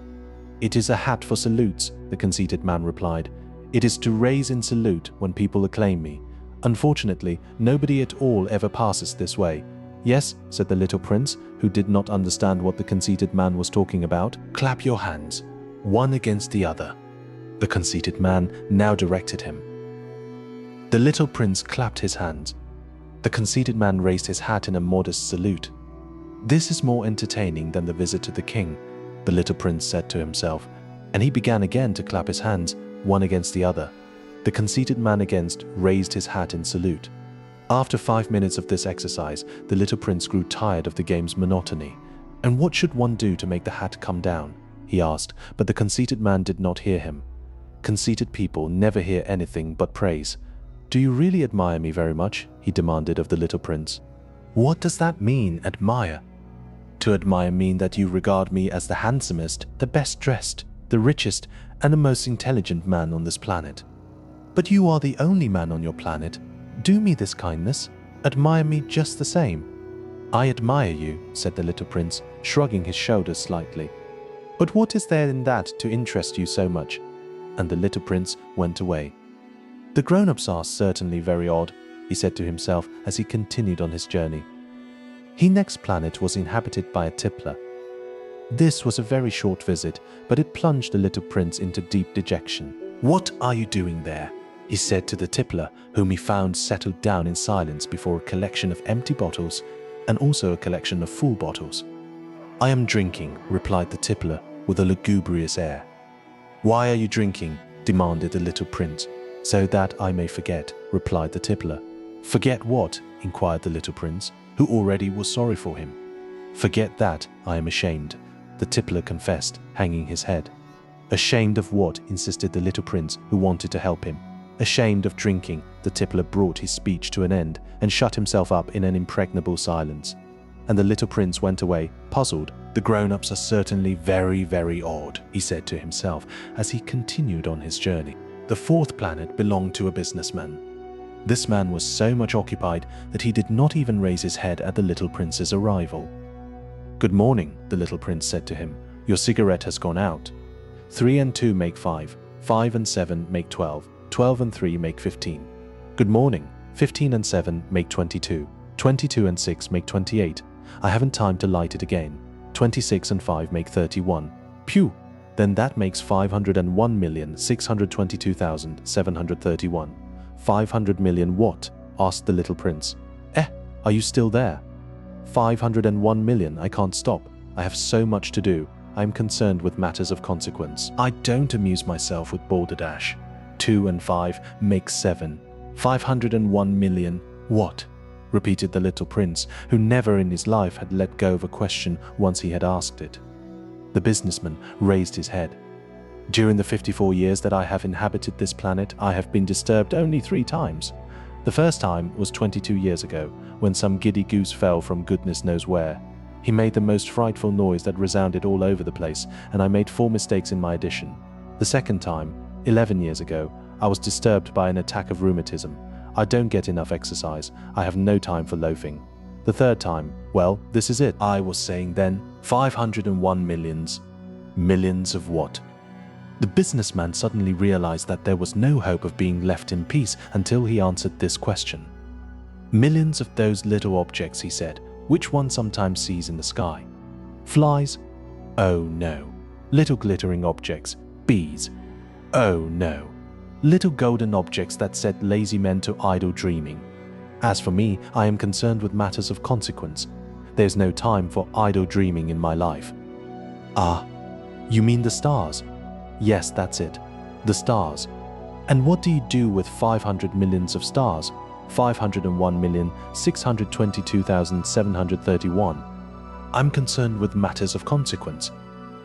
"It is a hat for salutes," the conceited man replied. "It is to raise in salute when people acclaim me. Unfortunately, nobody at all ever passes this way." "Yes," said the little prince, who did not understand what the conceited man was talking about. "Clap your hands, one against the other." The conceited man now directed him. The little prince clapped his hands. The conceited man raised his hat in a modest salute. "This is more entertaining than the visit to the king," the little prince said to himself, and he began again to clap his hands, one against the other. The conceited man again raised his hat in salute. After 5 minutes of this exercise, the little prince grew tired of the game's monotony. "And what should one do to make the hat come down?" he asked, but the conceited man did not hear him. Conceited people never hear anything but praise. "Do you really admire me very much?" he demanded of the little prince. "What does that mean, admire?" "To admire mean that you regard me as the handsomest, the best dressed, the richest, and the most intelligent man on this planet." "But you are the only man on your planet. Do me this kindness. Admire me just the same." "I admire you," said the little prince, shrugging his shoulders slightly. "But what is there in that to interest you so much?" And the little prince went away. "The grown-ups are certainly very odd," he said to himself as he continued on his journey. His next planet was inhabited by a Tippler. This was a very short visit, but it plunged the little prince into deep dejection. "What are you doing there?" he said to the Tippler, whom he found settled down in silence before a collection of empty bottles and also a collection of full bottles. "I am drinking," replied the Tippler with a lugubrious air. "Why are you drinking?" demanded the little prince. "So that I may forget," replied the Tippler. "Forget what?" inquired the little prince, who already was sorry for him. "Forget that I am ashamed," the Tippler confessed, hanging his head. "Ashamed of what?" insisted the little prince, who wanted to help him. "Ashamed of drinking," the Tippler brought his speech to an end and shut himself up in an impregnable silence. And the little prince went away, puzzled. "The grown-ups are certainly very, very odd," he said to himself as he continued on his journey. The fourth planet belonged to a businessman. This man was so much occupied that he did not even raise his head at the little prince's arrival. "Good morning," the little prince said to him. "Your cigarette has gone out. 3 and 2 make 5. 5 and 7 make 12. 12 and 3 make 15. Good morning. 15 and 7 make 22. 22 and 6 make 28. I haven't time to light it again. 26 and 5 make 31. Phew! Then that makes 501,622,731. 500 million what?" asked the little prince. Are you still there?" 501 million, I can't stop. I have so much to do. I am concerned with matters of consequence. I don't amuse myself with balderdash. 2 and 5 make 7. 501 million what?" repeated the little prince, who never in his life had let go of a question once he had asked it. The businessman raised his head. "During the 54 years that I have inhabited this planet, I have been disturbed only 3 times. The first time was 22 years ago, when some giddy goose fell from goodness knows where. He made the most frightful noise that resounded all over the place, and I made 4 mistakes in my addition. The second time, 11 years ago, I was disturbed by an attack of rheumatism. I don't get enough exercise. I have no time for loafing. The third time, well, this is it. I was saying then, 501 millions. Millions of what?" The businessman suddenly realized that there was no hope of being left in peace until he answered this question. "Millions of those little objects," he said, "which one sometimes sees in the sky. Flies? Oh no. Little glittering objects. Bees? Oh no. Little golden objects that set lazy men to idle dreaming. As for me, I am concerned with matters of consequence. There's no time for idle dreaming in my life." "Ah, you mean the stars?" "Yes, that's it. The stars. And what do you do with 500 millions of stars? 501,622,731. I'm concerned with matters of consequence.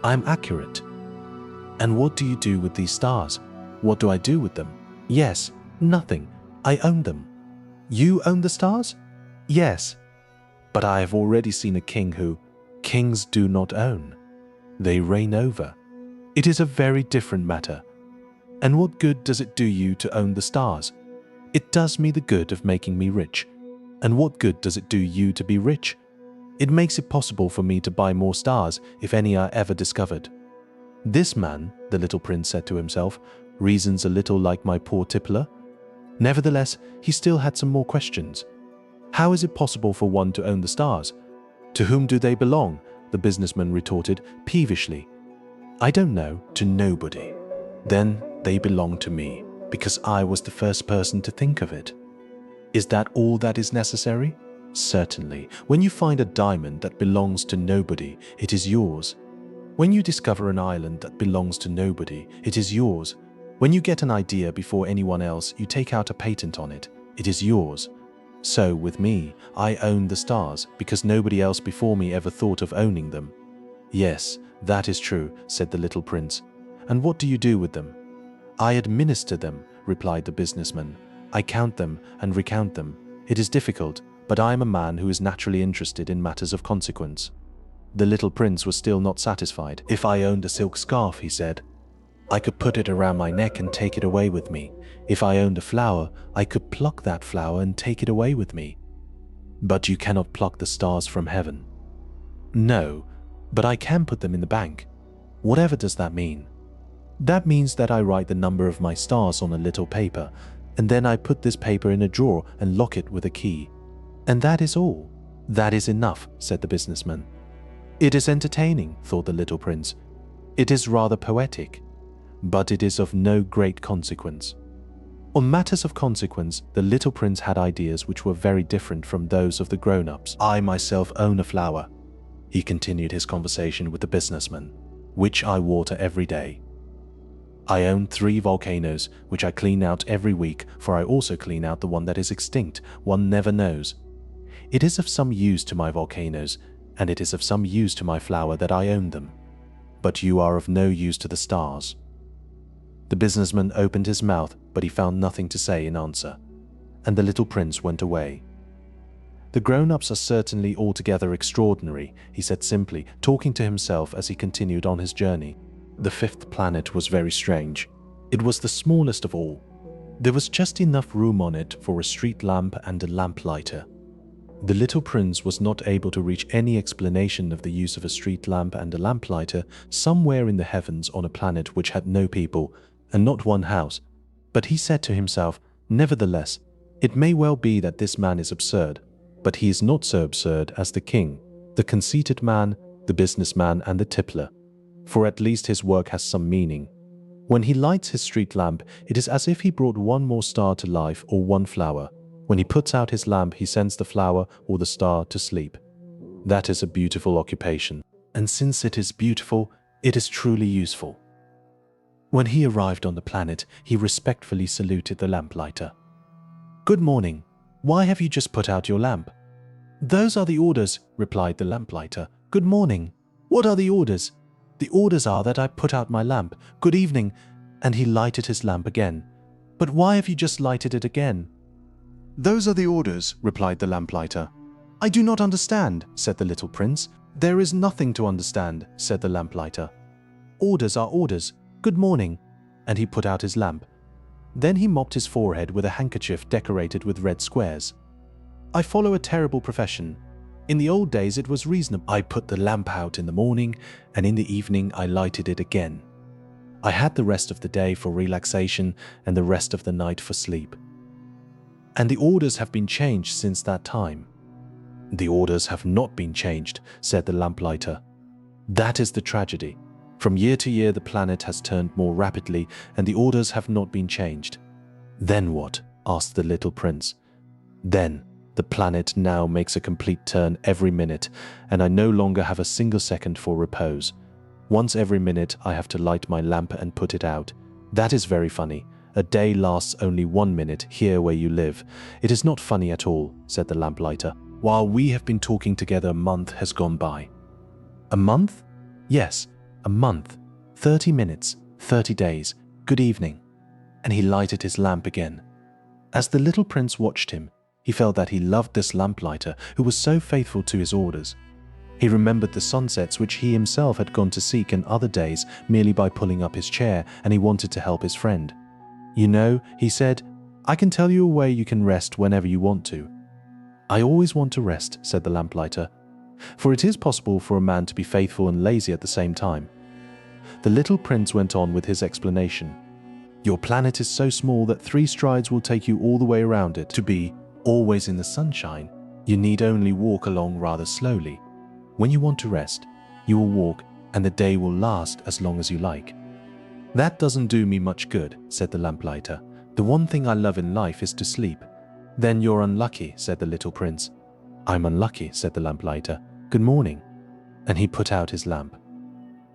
I'm accurate." "And what do you do with these stars?" "What do I do with them?" "Yes, nothing. I own them." "You own the stars?" "Yes. But I have already seen a king who, kings do not own. They reign over. It is a very different matter. And what good does it do you to own the stars? It does me the good of making me rich. And what good does it do you to be rich? It makes it possible for me to buy more stars if any are ever discovered. This man, the little prince said to himself, reasons a little like my poor Tippler. Nevertheless, he still had some more questions. How is it possible for one to own the stars? To whom do they belong? The businessman retorted peevishly. I don't know, to nobody. Then they belong to me, because I was the first person to think of it. Is that all that is necessary? Certainly. When you find a diamond that belongs to nobody, it is yours. When you discover an island that belongs to nobody, it is yours. When you get an idea before anyone else, you take out a patent on it. It is yours. So, with me, I own the stars, because nobody else before me ever thought of owning them. Yes, that is true, said the little prince. And what do you do with them? I administer them, replied the businessman. I count them and recount them. It is difficult, but I am a man who is naturally interested in matters of consequence. The little prince was still not satisfied. If I owned a silk scarf, he said, I could put it around my neck and take it away with me. If I owned a flower, I could pluck that flower and take it away with me. But you cannot pluck the stars from heaven. No, but I can put them in the bank. Whatever does that mean? That means that I write the number of my stars on a little paper, and then I put this paper in a drawer and lock it with a key. And that is all. That is enough, said the businessman. It is entertaining, thought the little prince. It is rather poetic, but it is of no great consequence. On matters of consequence, the little prince had ideas which were very different from those of the grown-ups. I myself own a flower, he continued his conversation with the businessman, which I water every day. I own 3 volcanoes, which I clean out every week, for I also clean out the one that is extinct. One never knows. It is of some use to my volcanoes, and it is of some use to my flower that I own them. But you are of no use to the stars." The businessman opened his mouth, but he found nothing to say in answer, and the little prince went away. "The grown-ups are certainly altogether extraordinary," he said simply, talking to himself as he continued on his journey. The 5th planet was very strange. It was the smallest of all. There was just enough room on it for a street lamp and a lamplighter. The little prince was not able to reach any explanation of the use of a street lamp and a lamplighter somewhere in the heavens on a planet which had no people and not one house, but he said to himself, "Nevertheless, it may well be that this man is absurd, but he is not so absurd as the king, the conceited man, the businessman, and the Tippler, for at least his work has some meaning. When he lights his street lamp, it is as if he brought one more star to life or one flower. When he puts out his lamp, he sends the flower or the star to sleep. That is a beautiful occupation, and since it is beautiful, it is truly useful." When he arrived on the planet, he respectfully saluted the lamplighter. "Good morning. Why have you just put out your lamp?" "Those are the orders," replied the lamplighter. "Good morning. What are the orders?" "The orders are that I put out my lamp. Good evening." And he lighted his lamp again. "But why have you just lighted it again?" "Those are the orders," replied the lamplighter. "I do not understand," said the little prince. "There is nothing to understand," said the lamplighter. "Orders are orders. Good morning." And he put out his lamp. Then he mopped his forehead with a handkerchief decorated with red squares. "I follow a terrible profession. In the old days it was reasonable. I put the lamp out in the morning, and in the evening I lighted it again. I had the rest of the day for relaxation and the rest of the night for sleep. And the orders have been changed since that time." "The orders have not been changed," said the lamplighter. "That is the tragedy. From year to year the planet has turned more rapidly, and the orders have not been changed." "Then what?" asked the little prince. "Then the planet now makes a complete turn every minute, and I no longer have a single second for repose. Once every minute I have to light my lamp and put it out. That is very funny. A day lasts only 1 minute here where you live." "It is not funny at all," said the lamplighter. "While we have been talking together, a month has gone by." "A month?" "Yes, a month. 30 minutes, 30 days. Good evening." And he lighted his lamp again. As the little prince watched him, he felt that he loved this lamplighter who was so faithful to his orders. He remembered the sunsets which he himself had gone to seek in other days merely by pulling up his chair, and he wanted to help his friend. "You know," he said, "I can tell you a way you can rest whenever you want to." "I always want to rest," said the lamplighter, "for it is possible for a man to be faithful and lazy at the same time." The little prince went on with his explanation. "Your planet is so small that 3 strides will take you all the way around it. To be always in the sunshine, you need only walk along rather slowly. When you want to rest, you will walk, and the day will last as long as you like." "That doesn't do me much good," said the lamplighter. "The one thing I love in life is to sleep." "Then you're unlucky," said the little prince. "I'm unlucky," said the lamplighter. "Good morning." And he put out his lamp.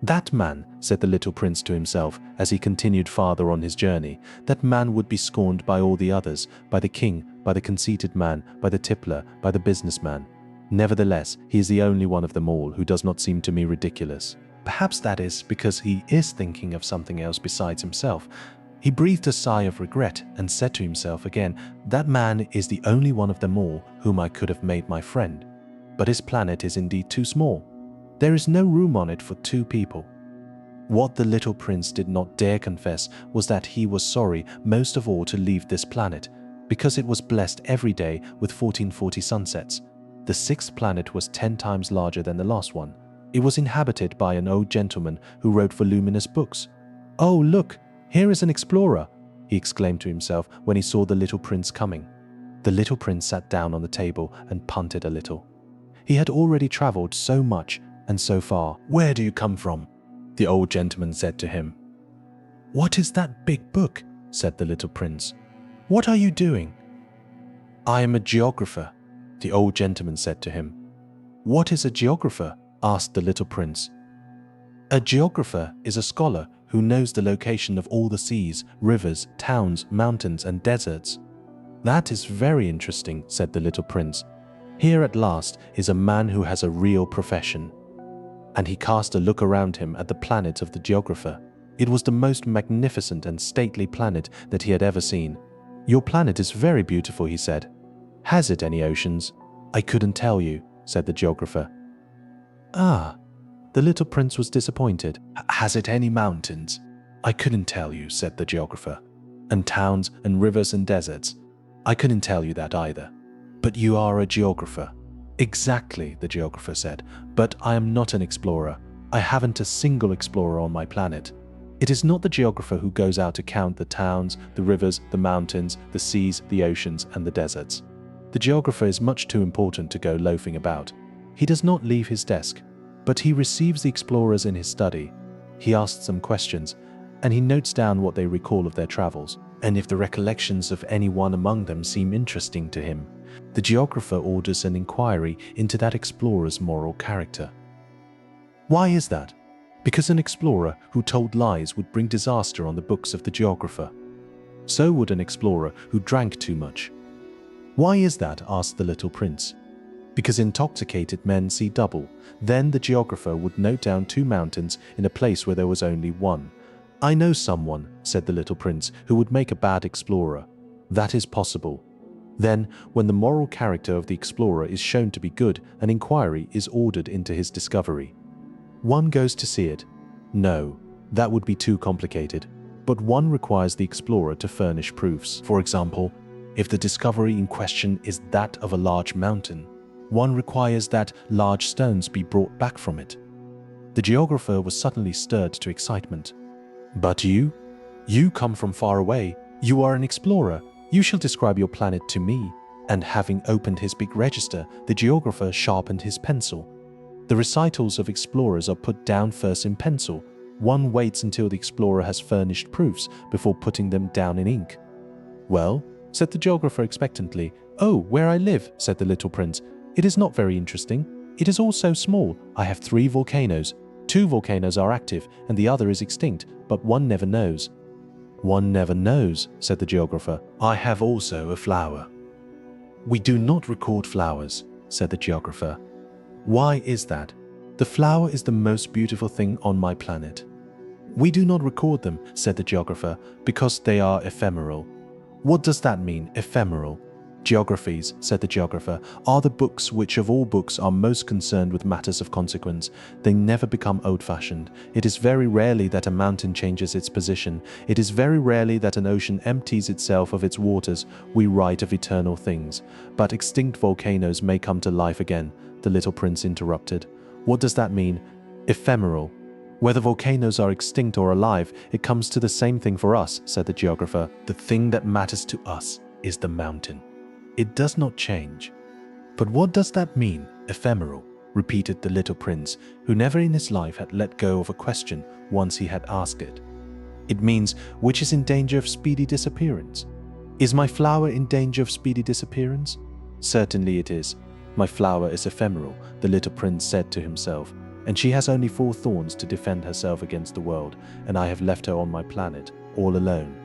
"That man," said the little prince to himself as he continued farther on his journey, "that man would be scorned by all the others, by the king, by the conceited man, by the Tippler, by the businessman. Nevertheless, he is the only one of them all who does not seem to me ridiculous. Perhaps that is because he is thinking of something else besides himself." He breathed a sigh of regret and said to himself again, "That man is the only one of them all whom I could have made my friend. But his planet is indeed too small. There is no room on it for 2 people." What the little prince did not dare confess was that he was sorry most of all to leave this planet, because it was blessed every day with 1440 sunsets. The 6th planet was 10 times larger than the last one. It was inhabited by an old gentleman who wrote voluminous books. "Oh, look, here is an explorer," he exclaimed to himself when he saw the little prince coming. The little prince sat down on the table and punted a little. He had already traveled so much and so far. "Where do you come from?" the old gentleman said to him. "What is that big book?" said the little prince. "What are you doing?" "I am a geographer," the old gentleman said to him. "What is a geographer?" asked the little prince. "A geographer is a scholar who who knows the location of all the seas, rivers, towns, mountains, and deserts. That is very interesting, said the little prince. Here at last is a man who has a real profession. And he cast a look around him at the planet of the geographer. It was the most magnificent and stately planet that he had ever seen. Your planet is very beautiful, he said. Has it any oceans? I couldn't tell you, said the geographer. Ah, the little prince was disappointed. Has it any mountains? I couldn't tell you, said the geographer. And towns and rivers and deserts? I couldn't tell you that either. But you are a geographer. Exactly, the geographer said, but I am not an explorer. I haven't a single explorer on my planet. It is not the geographer who goes out to count the towns, the rivers, the mountains, the seas, the oceans, and the deserts. The geographer is much too important to go loafing about. He does not leave his desk, but he receives the explorers in his study. He asks them questions, and he notes down what they recall of their travels, and if the recollections of any one among them seem interesting to him, the geographer orders an inquiry into that explorer's moral character. Why is that? Because an explorer who told lies would bring disaster on the books of the geographer. So would an explorer who drank too much. Why is that? Asked the little prince. Because intoxicated men see double. Then the geographer would note down 2 mountains in a place where there was only one. I know someone, said the little prince, who would make a bad explorer. That is possible. Then, when the moral character of the explorer is shown to be good, an inquiry is ordered into his discovery. One goes to see it. No, that would be too complicated. But one requires the explorer to furnish proofs. For example, if the discovery in question is that of a large mountain, one requires that large stones be brought back from it. The geographer was suddenly stirred to excitement. But you? You come from far away. You are an explorer. You shall describe your planet to me. And having opened his big register, the geographer sharpened his pencil. The recitals of explorers are put down first in pencil. One waits until the explorer has furnished proofs before putting them down in ink. Well, said the geographer expectantly. Oh, where I live, said the little prince. It is not very interesting. It is all so small. I have 3 volcanoes. 2 volcanoes are active and the other is extinct, but one never knows. One never knows, said the geographer. I have also a flower. We do not record flowers, said the geographer. Why is that? The flower is the most beautiful thing on my planet. We do not record them, said the geographer, because they are ephemeral. What does that mean, ephemeral? Geographies, said the geographer, are the books which of all books are most concerned with matters of consequence. They never become old-fashioned. It is very rarely that a mountain changes its position. It is very rarely that an ocean empties itself of its waters. We write of eternal things. But extinct volcanoes may come to life again, the little prince interrupted. What does that mean? Ephemeral. Whether volcanoes are extinct or alive, it comes to the same thing for us, said the geographer. The thing that matters to us is the mountain. It does not change. But what does that mean, ephemeral? Repeated the little prince, who never in his life had let go of a question once he had asked it. It means which is in danger of speedy disappearance. Is my flower in danger of speedy disappearance? Certainly it is. My flower is ephemeral, the little prince said to himself, and she has only 4 thorns to defend herself against the world, and I have left her on my planet, all alone.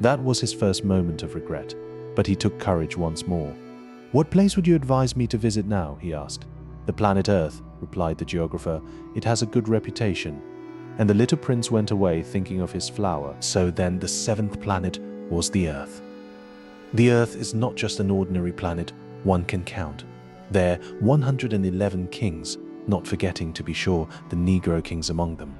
That was his first moment of regret, but he took courage once more. What place would you advise me to visit now? He asked. The planet Earth, replied the geographer. It has a good reputation. And the little prince went away thinking of his flower. So then the 7th planet was the Earth. The Earth is not just an ordinary planet one can count. There are 111 kings, not forgetting, to be sure, the Negro kings among them.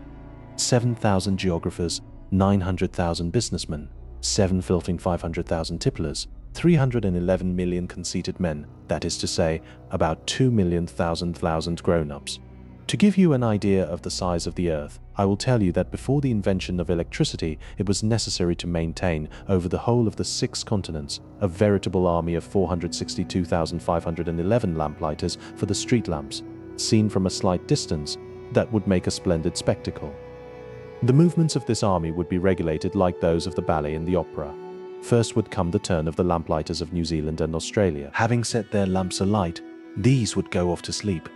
7,000 geographers, 900,000 businessmen, 500,000 tipplers, 311 million conceited men, that is to say, about 2,000,000 grown-ups. To give you an idea of the size of the Earth, I will tell you that before the invention of electricity, it was necessary to maintain, over the whole of the 6 continents, a veritable army of 462,511 lamplighters for the street lamps. Seen from a slight distance, that would make a splendid spectacle. The movements of this army would be regulated like those of the ballet and the opera. First would come the turn of the lamplighters of New Zealand and Australia. Having set their lamps alight, these would go off to sleep.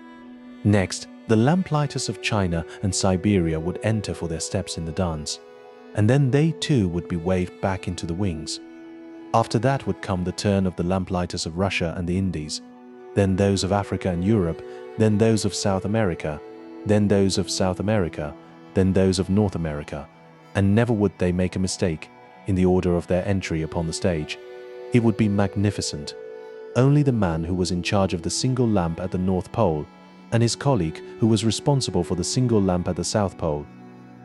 Next, the lamplighters of China and Siberia would enter for their steps in the dance. and then they too would be waved back into the wings. After that would come the turn of the Lamplighters of Russia and the Indies, then those of Africa and Europe, then those of South America, then those of South America, then those of North America, and never would they make a mistake in the order of their entry upon the stage. It would be magnificent. Only the man who was in charge of the single lamp at the North Pole, and his colleague who was responsible for the single lamp at the South Pole,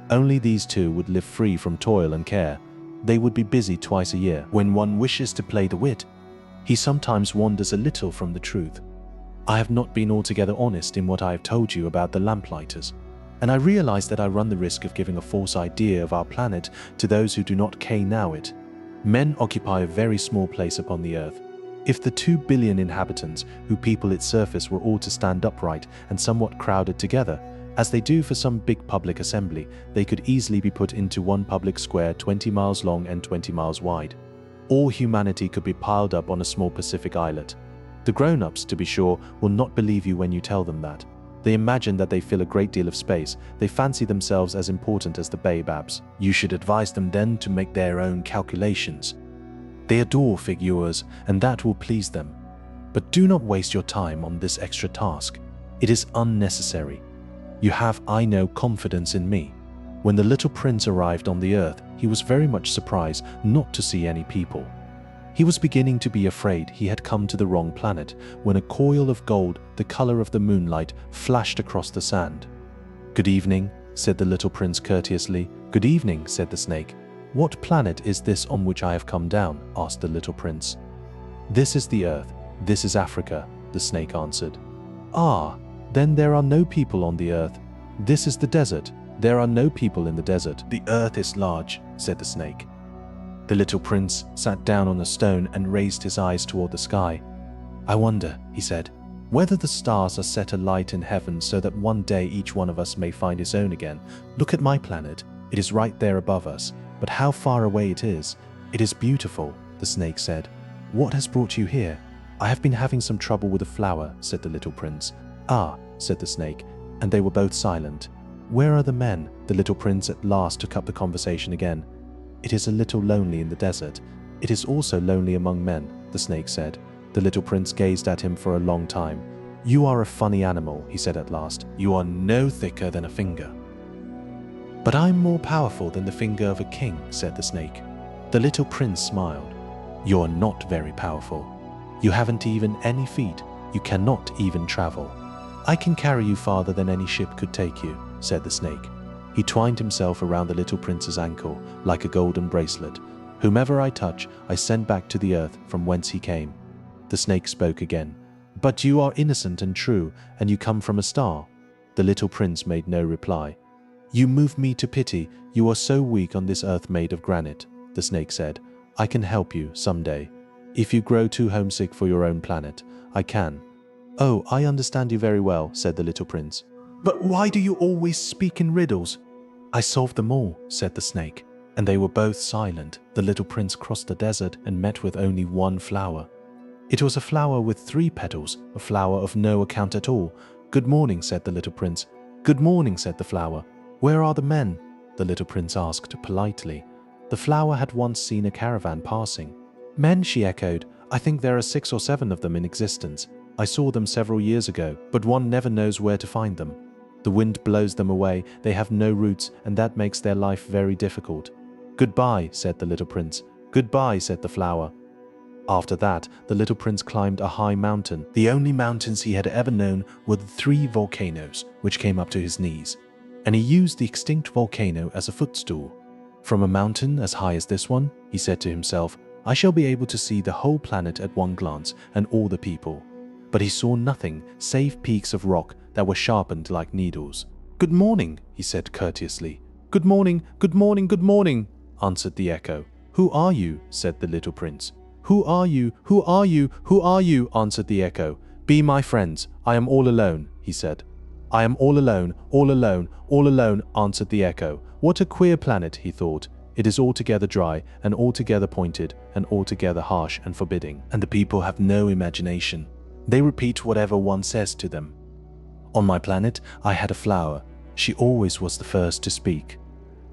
only these two would live free from toil and care. They would be busy twice a year. When one wishes to play the wit, he sometimes wanders a little from the truth. I have not been altogether honest in what I have told you about the Lamplighters, and I realize that I run the risk of giving a false idea of our planet to those who do not know it. Men occupy a very small place upon the earth. If the 2 billion inhabitants who people its surface were all to stand upright and somewhat crowded together, as they do for some big public assembly, they could easily be put into one public square 20 miles long and 20 miles wide. All humanity could be piled up on a small Pacific islet. The grown-ups, to be sure, will not believe you when you tell them that. They imagine that they fill a great deal of space. They fancy themselves as important as the Baobabs. You should advise them then to make their own calculations. They adore figures, and that will please them. But do not waste your time on this extra task. It is unnecessary. You have, I know, confidence in me. When the little prince arrived on the earth, he was very much surprised not to see any people. He was beginning to be afraid he had come to the wrong planet when a coil of gold, the color of the moonlight, flashed across the sand. "Good evening," said the little prince courteously. "Good evening," said the snake. "What planet is this on which I have come down?" asked the little prince. "This is the earth. This is Africa," the snake answered. "Ah, then there are no people on the earth. This is the desert. There are no people in the desert. The earth is large," said the snake. The little prince sat down on a stone and raised his eyes toward the sky. "I wonder," he said, "whether the stars are set alight in heaven so that one day each one of us may find his own again. Look at my planet. It is right there above us, but how far away it is. It is beautiful," the snake said. "What has brought you here?" "I have been having some trouble with a flower," said the little prince. "Ah," said the snake, and they were both silent. "Where are the men?" The little prince at last took up the conversation again. "It is a little lonely in the desert. It is also lonely among men," the snake said. The little prince gazed at him for a long time. "You are a funny animal," he said at last. "You are no thicker than a finger." "But I'm more powerful than the finger of a king," said the snake. The little prince smiled. "You're not very powerful. You haven't even any feet. You cannot even travel. I can carry you farther than any ship could take you," said the snake. He twined himself around the little prince's ankle like a golden bracelet. "Whomever I touch, I send back to the earth from whence he came." The snake spoke again. "But you are innocent and true, and you come from a star." The little prince made no reply. "You move me to pity. You are so weak on this earth made of granite," the snake said. "I can help you someday. If you grow too homesick for your own planet, I can." "Oh, I understand you very well," said the little prince. "But why do you always speak in riddles?" "I solved them all," said the snake, and they were both silent. The little prince crossed the desert and met with only one flower. It was a flower with 3 petals, a flower of no account at all. "Good morning," said the little prince. "Good morning," said the flower. "Where are the men?" the little prince asked politely. The flower had once seen a caravan passing. "Men," she echoed. "I think there are 6 or 7 of them in existence. I saw them several years ago, but one never knows where to find them. The wind blows them away, they have no roots, and that makes their life very difficult." "Goodbye," said the little prince. "Goodbye," said the flower. After that, the little prince climbed a high mountain. The only mountains he had ever known were the 3 volcanoes, which came up to his knees, and he used the extinct volcano as a footstool. "From a mountain as high as this one," he said to himself, "I shall be able to see the whole planet at one glance and all the people." But he saw nothing save peaks of rock that were sharpened like needles. "Good morning," he said courteously. "Good morning, good morning, good morning," answered the echo. "Who are you?" said the little prince. "Who are you? Who are you? Who are you?" answered the echo. "Be my friends. I am all alone," he said. "I am all alone, all alone, all alone," answered the echo. "What a queer planet," he thought. "It is altogether dry, and altogether pointed, and altogether harsh and forbidding, and the people have no imagination. They repeat whatever one says to them. On my planet, I had a flower. She always was the first to speak.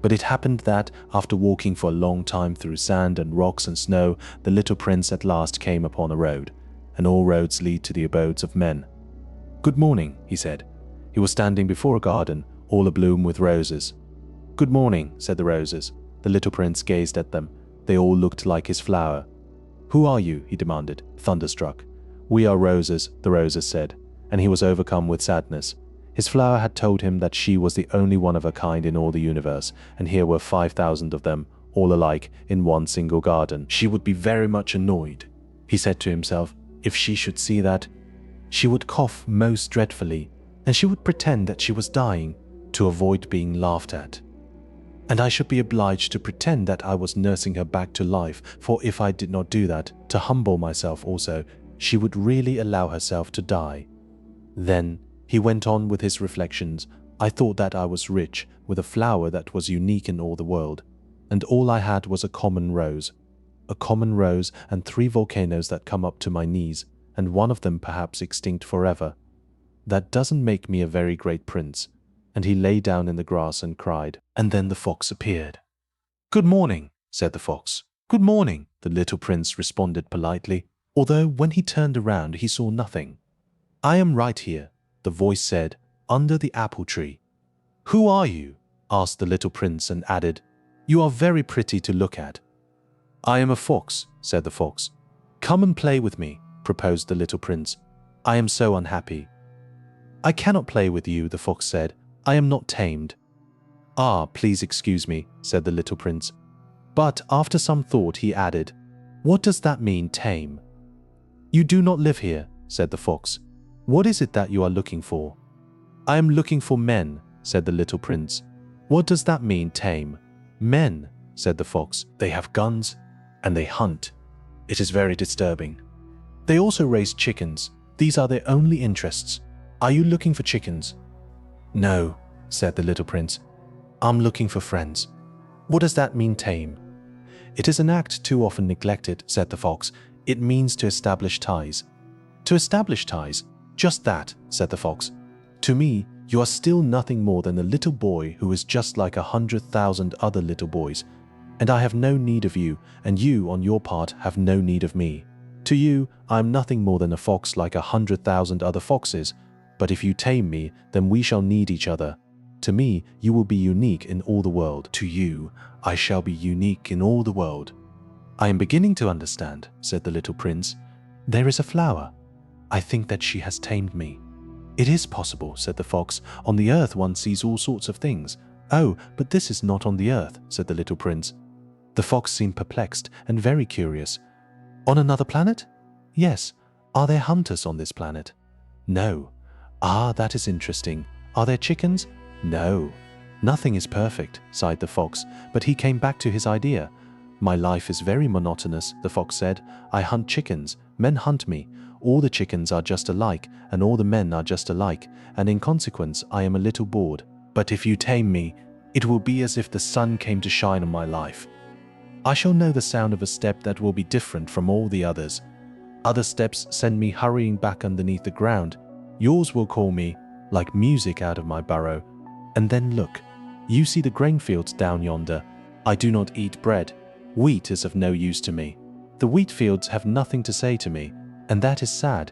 But it happened that, after walking for a long time through sand and rocks and snow, the little prince at last came upon a road, and all roads lead to the abodes of men. "Good morning," he said. He was standing before a garden, all abloom with roses. "Good morning," said the roses. The little prince gazed at them. They all looked like his flower. "Who are you?" he demanded, thunderstruck. "We are roses," the roses said, and he was overcome with sadness. His flower had told him that she was the only one of her kind in all the universe, and here were 5,000 of them, all alike, in one single garden. She would be very much annoyed, he said to himself, if she should see that. She would cough most dreadfully, and she would pretend that she was dying, to avoid being laughed at. And I should be obliged to pretend that I was nursing her back to life, for if I did not do that, to humble myself also, she would really allow herself to die. Then, he went on with his reflections, I thought that I was rich, with a flower that was unique in all the world, and all I had was a common rose and 3 volcanoes that come up to my knees, and one of them perhaps extinct forever. That doesn't make me a very great prince. And he lay down in the grass and cried. And then the fox appeared. "Good morning," said the fox. "Good morning," the little prince responded politely, although when he turned around he saw nothing. "I am right here," the voice said, "under the apple tree." "Who are you?" asked the little prince and added, "You are very pretty to look at." "I am a fox," said the fox. "Come and play with me," proposed the little prince. "I am so unhappy." "I cannot play with you," the fox said. "I am not tamed." "Ah, please excuse me," said the little prince. But after some thought he added, "What does that mean, tame?" "You do not live here," said the fox. "What is it that you are looking for?" "I am looking for men," said the little prince. "What does that mean, tame?" "Men," said the fox. "They have guns, and they hunt. It is very disturbing. They also raise chickens. These are their only interests. Are you looking for chickens?" "No," said the little prince. "I'm looking for friends." "What does that mean, tame?" "It is an act too often neglected," said the fox. "It means to establish ties." "To establish ties? Just that," said the fox. "To me, you are still nothing more than a little boy who is just like 100,000 other little boys. And I have no need of you, and you, on your part, have no need of me. To you, I am nothing more than a fox like 100,000 other foxes. But if you tame me, then we shall need each other. To me, you will be unique in all the world. To you, I shall be unique in all the world." "I am beginning to understand," said the little prince. "There is a flower. I think that she has tamed me." "It is possible," said the fox. "On the earth one sees all sorts of things." "Oh, but this is not on the earth," said the little prince. The fox seemed perplexed and very curious. "On another planet?" "Yes." "Are there hunters on this planet?" "No." "Ah, that is interesting. Are there chickens?" "No." "Nothing is perfect," sighed the fox, but he came back to his idea. "My life is very monotonous," the fox said. "I hunt chickens. Men hunt me. All the chickens are just alike, and all the men are just alike, and in consequence I am a little bored. But if you tame me, it will be as if the sun came to shine on my life. I shall know the sound of a step that will be different from all the others. Other steps send me hurrying back underneath the ground. Yours will call me, like music out of my burrow. And then look, you see the grain fields down yonder. I do not eat bread. Wheat is of no use to me. The wheat fields have nothing to say to me, and that is sad.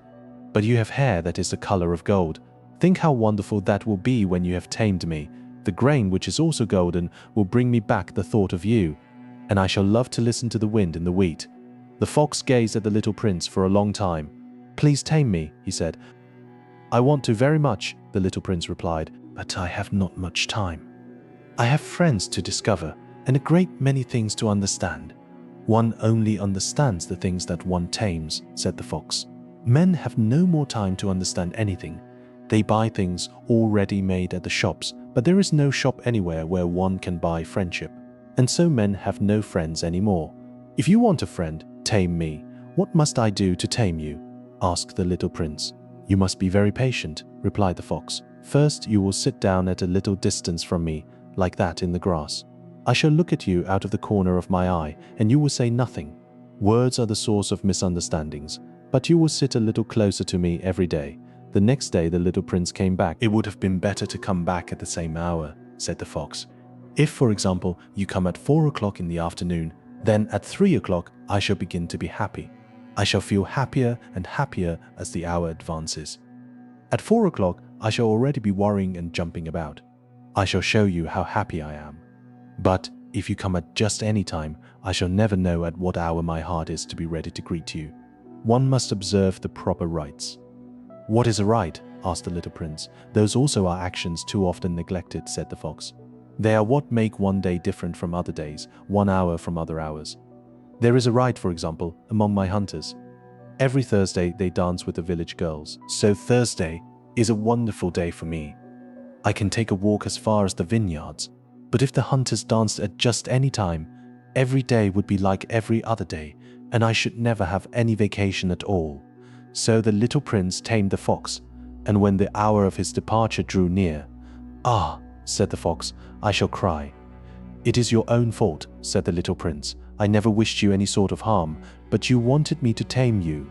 But you have hair that is the color of gold. Think how wonderful that will be when you have tamed me. The grain, which is also golden, will bring me back the thought of you, and I shall love to listen to the wind in the wheat." The fox gazed at the little prince for a long time. "Please tame me," he said. "I want to very much," the little prince replied, "but I have not much time. I have friends to discover and a great many things to understand." "One only understands the things that one tames," said the fox. "Men have no more time to understand anything. They buy things already made at the shops, but there is no shop anywhere where one can buy friendship. And so men have no friends anymore. If you want a friend, tame me. What must I do to tame you?" asked the little prince. "You must be very patient," replied the fox. "First you will sit down at a little distance from me, like that in the grass. I shall look at you out of the corner of my eye, and you will say nothing. Words are the source of misunderstandings, but you will sit a little closer to me every day." The next day the little prince came back. "It would have been better to come back at the same hour," said the fox. If, for example, you come at 4 o'clock in the afternoon, then at 3 o'clock I shall begin to be happy. I shall feel happier and happier as the hour advances. At 4 o'clock I shall already be worrying and jumping about. I shall show you how happy I am. But if you come at just any time, I shall never know at what hour my heart is to be ready to greet you. One must observe the proper rites. What is a rite? Asked the little prince. Those also are actions too often neglected, said the fox. They are what make one day different from other days, 1 hour from other hours. There is a rite, for example, among my hunters. Every Thursday they dance with the village girls. So Thursday is a wonderful day for me. I can take a walk as far as the vineyards. But if the hunters danced at just any time, every day would be like every other day, and I should never have any vacation at all. So the little prince tamed the fox, and when the hour of his departure drew near, "Ah," said the fox, "I shall cry." "It is your own fault," said the little prince. "I never wished you any sort of harm, but you wanted me to tame you."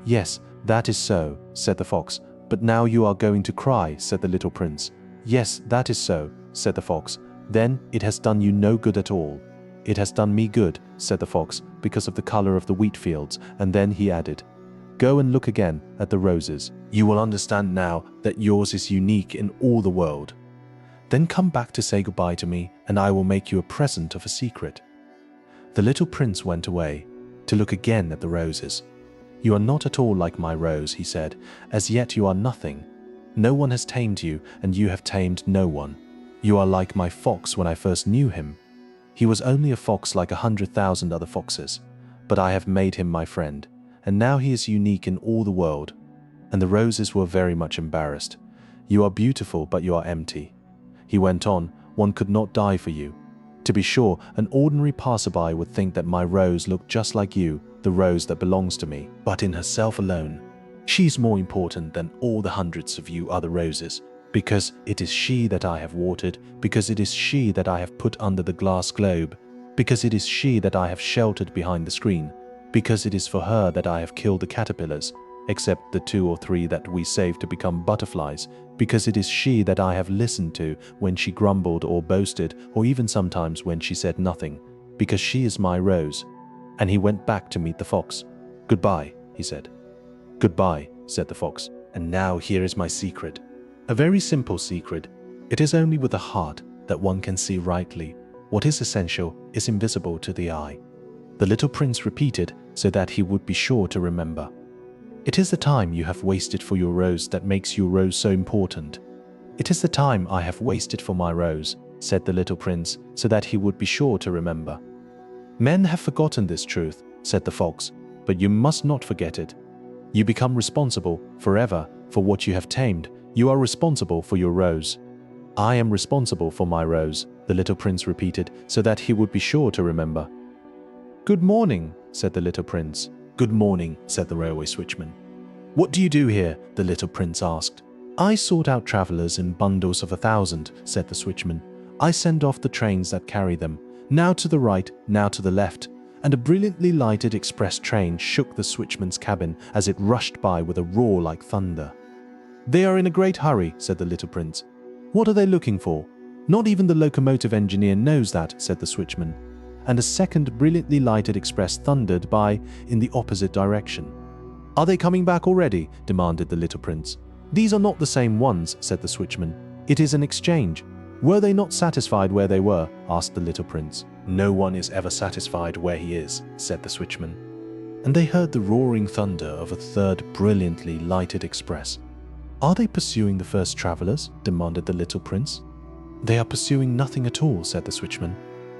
"Yes, that is so," said the fox. "But now you are going to cry," said the little prince. "Yes, that is so," said the fox. "Then it has done you no good at all." "It has done me good," said the fox, "because of the color of the wheat fields." And then he added, "Go and look again at the roses. You will understand now that yours is unique in all the world. Then come back to say goodbye to me, and I will make you a present of a secret." The little prince went away to look again at the roses. "You are not at all like my rose," he said. "As yet you are nothing. No one has tamed you, and you have tamed no one. You are like my fox when I first knew him. He was only a fox like 100,000 other foxes, but I have made him my friend, and now he is unique in all the world." And the roses were very much embarrassed. "You are beautiful, but you are empty," he went on. "One could not die for you. To be sure, an ordinary passerby would think that my rose looked just like you, the rose that belongs to me, but in herself alone, she's more important than all the hundreds of you other roses. Because it is she that I have watered, because it is she that I have put under the glass globe, because it is she that I have sheltered behind the screen, because it is for her that I have killed the caterpillars, except the 2 or 3 that we saved to become butterflies, because it is she that I have listened to when she grumbled or boasted, or even sometimes when she said nothing, because she is my rose." And he went back to meet the fox. "Goodbye," he said. "Goodbye," said the fox. "And now here is my secret. A very simple secret. It is only with the heart that one can see rightly. What is essential is invisible to the eye." The little prince repeated so that he would be sure to remember. "It is the time you have wasted for your rose that makes your rose so important." "It is the time I have wasted for my rose," said the little prince, so that he would be sure to remember. "Men have forgotten this truth," said the fox, "but you must not forget it. You become responsible forever for what you have tamed. You are responsible for your rose." "I am responsible for my rose," the little prince repeated, so that he would be sure to remember. "Good morning," said the little prince. "Good morning," said the railway switchman. "What do you do here?" the little prince asked. "I sort out travelers in bundles of 1,000, said the switchman. "I send off the trains that carry them, now to the right, now to the left." And a brilliantly lighted express train shook the switchman's cabin as it rushed by with a roar like thunder. "They are in a great hurry," said the little prince. "What are they looking for?" "Not even the locomotive engineer knows that," said the switchman. And a second brilliantly lighted express thundered by in the opposite direction. "Are they coming back already?" demanded the little prince. "These are not the same ones," said the switchman. "It is an exchange." "Were they not satisfied where they were?" asked the little prince. "No one is ever satisfied where he is," said the switchman. And they heard the roaring thunder of a third brilliantly lighted express. "Are they pursuing the first travelers?" demanded the little prince. "They are pursuing nothing at all," said the switchman.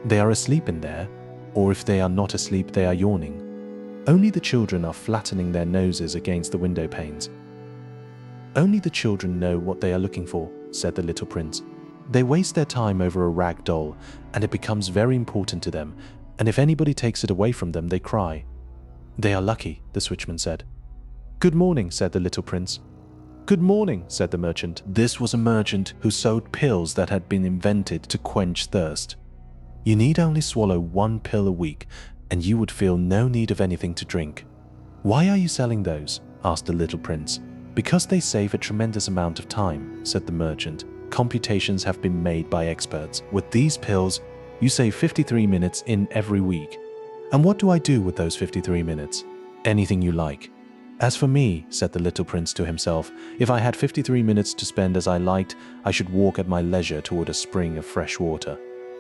"They are asleep in there, or if they are not asleep, they are yawning. Only the children are flattening their noses against the window panes." "Only the children know what they are looking for," said the little prince. "They waste their time over a rag doll, and it becomes very important to them, and if anybody takes it away from them, they cry." "They are lucky," the switchman said. "Good morning," said the little prince. "Good morning," said the merchant. This was a merchant who sold pills that had been invented to quench thirst. You need only swallow 1 pill a week, and you would feel no need of anything to drink. "Why are you selling those?" asked the little prince. "Because they save a tremendous amount of time," said the merchant. computations have been made by experts. With these pills, you save 53 minutes in every week. And what do I do with those 53 minutes? Anything you like. As for me, said the little prince to himself, if I had 53 minutes to spend as I liked, I should walk at my leisure toward a spring of fresh water.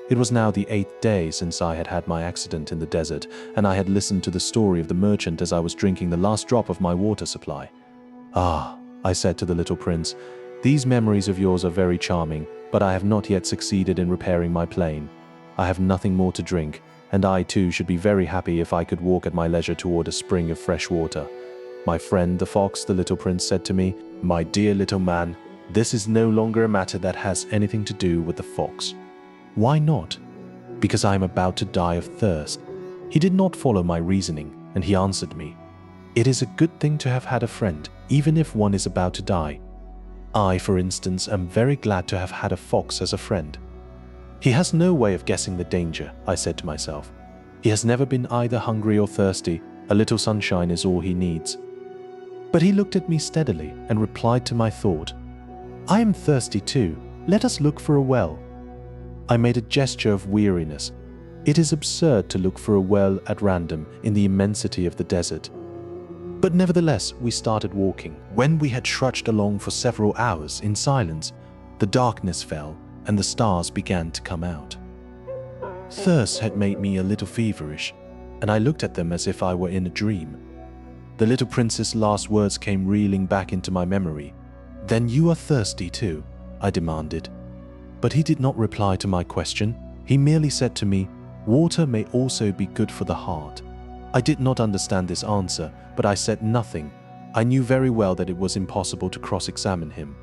It was now the 8th day since I had had my accident in the desert, and I had listened to the story of the merchant as I was drinking the last drop of my water supply. Ah, I said to the little prince, these memories of yours are very charming, but I have not yet succeeded in repairing my plane. I have nothing more to drink, and I too should be very happy if I could walk at my leisure toward a spring of fresh water. My friend the fox, the little prince said to me, my dear little man, this is no longer a matter that has anything to do with the fox. Why not? Because I am about to die of thirst. He did not follow my reasoning, and he answered me, it is a good thing to have had a friend, even if one is about to die. I, for instance, am very glad to have had a fox as a friend. He has no way of guessing the danger, I said to myself. He has never been either hungry or thirsty. A little sunshine is all he needs. But he looked at me steadily and replied to my thought, I am thirsty too. Let us look for a well. I made a gesture of weariness. It is absurd to look for a well at random in the immensity of the desert. But nevertheless, we started walking. When we had trudged along for several hours in silence, the darkness fell and the stars began to come out. Thirst had made me a little feverish, and I looked at them as if I were in a dream. The little prince's last words came reeling back into my memory. Then you are thirsty too, I demanded. But he did not reply to my question. He merely said to me, water may also be good for the heart. I did not understand this answer, but I said nothing. I knew very well that it was impossible to cross-examine him.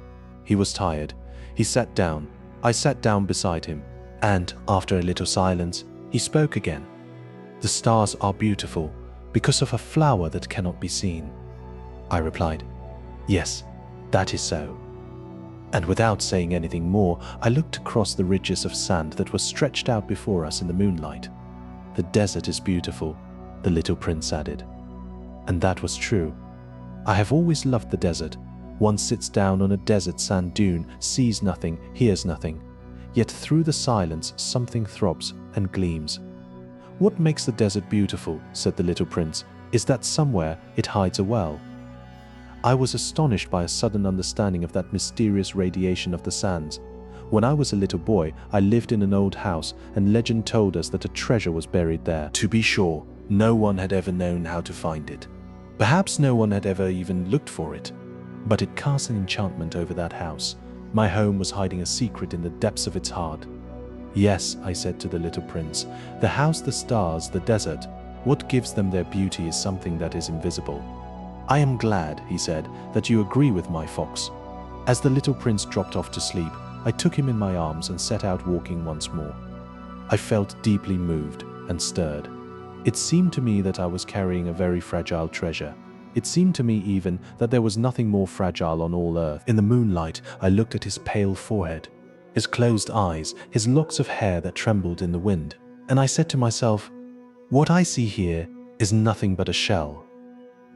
He was tired. He sat down. I sat down beside him, and, after a little silence, he spoke again. The stars are beautiful because of a flower that cannot be seen. I replied, yes, that is so. And without saying anything more, I looked across the ridges of sand that were stretched out before us in the moonlight. The desert is beautiful, the little prince added. And that was true. I have always loved the desert. One sits down on a desert sand dune, sees nothing, hears nothing. Yet through the silence something throbs and gleams. What makes the desert beautiful, said the little prince, is that somewhere it hides a well. I was astonished by a sudden understanding of that mysterious radiation of the sands. When I was a little boy, I lived in an old house, and legend told us that a treasure was buried there. To be sure, no one had ever known how to find it. Perhaps no one had ever even looked for it. But it cast an enchantment over that house. My home was hiding a secret in the depths of its heart. Yes, I said to the little prince, the house, the stars, the desert, what gives them their beauty is something that is invisible. I am glad, he said, that you agree with my fox. As the little prince dropped off to sleep, I took him in my arms and set out walking once more. I felt deeply moved and stirred. It seemed to me that I was carrying a very fragile treasure. It seemed to me even that there was nothing more fragile on all earth. In the moonlight, I looked at his pale forehead, his closed eyes, his locks of hair that trembled in the wind, and I said to myself, what I see here is nothing but a shell.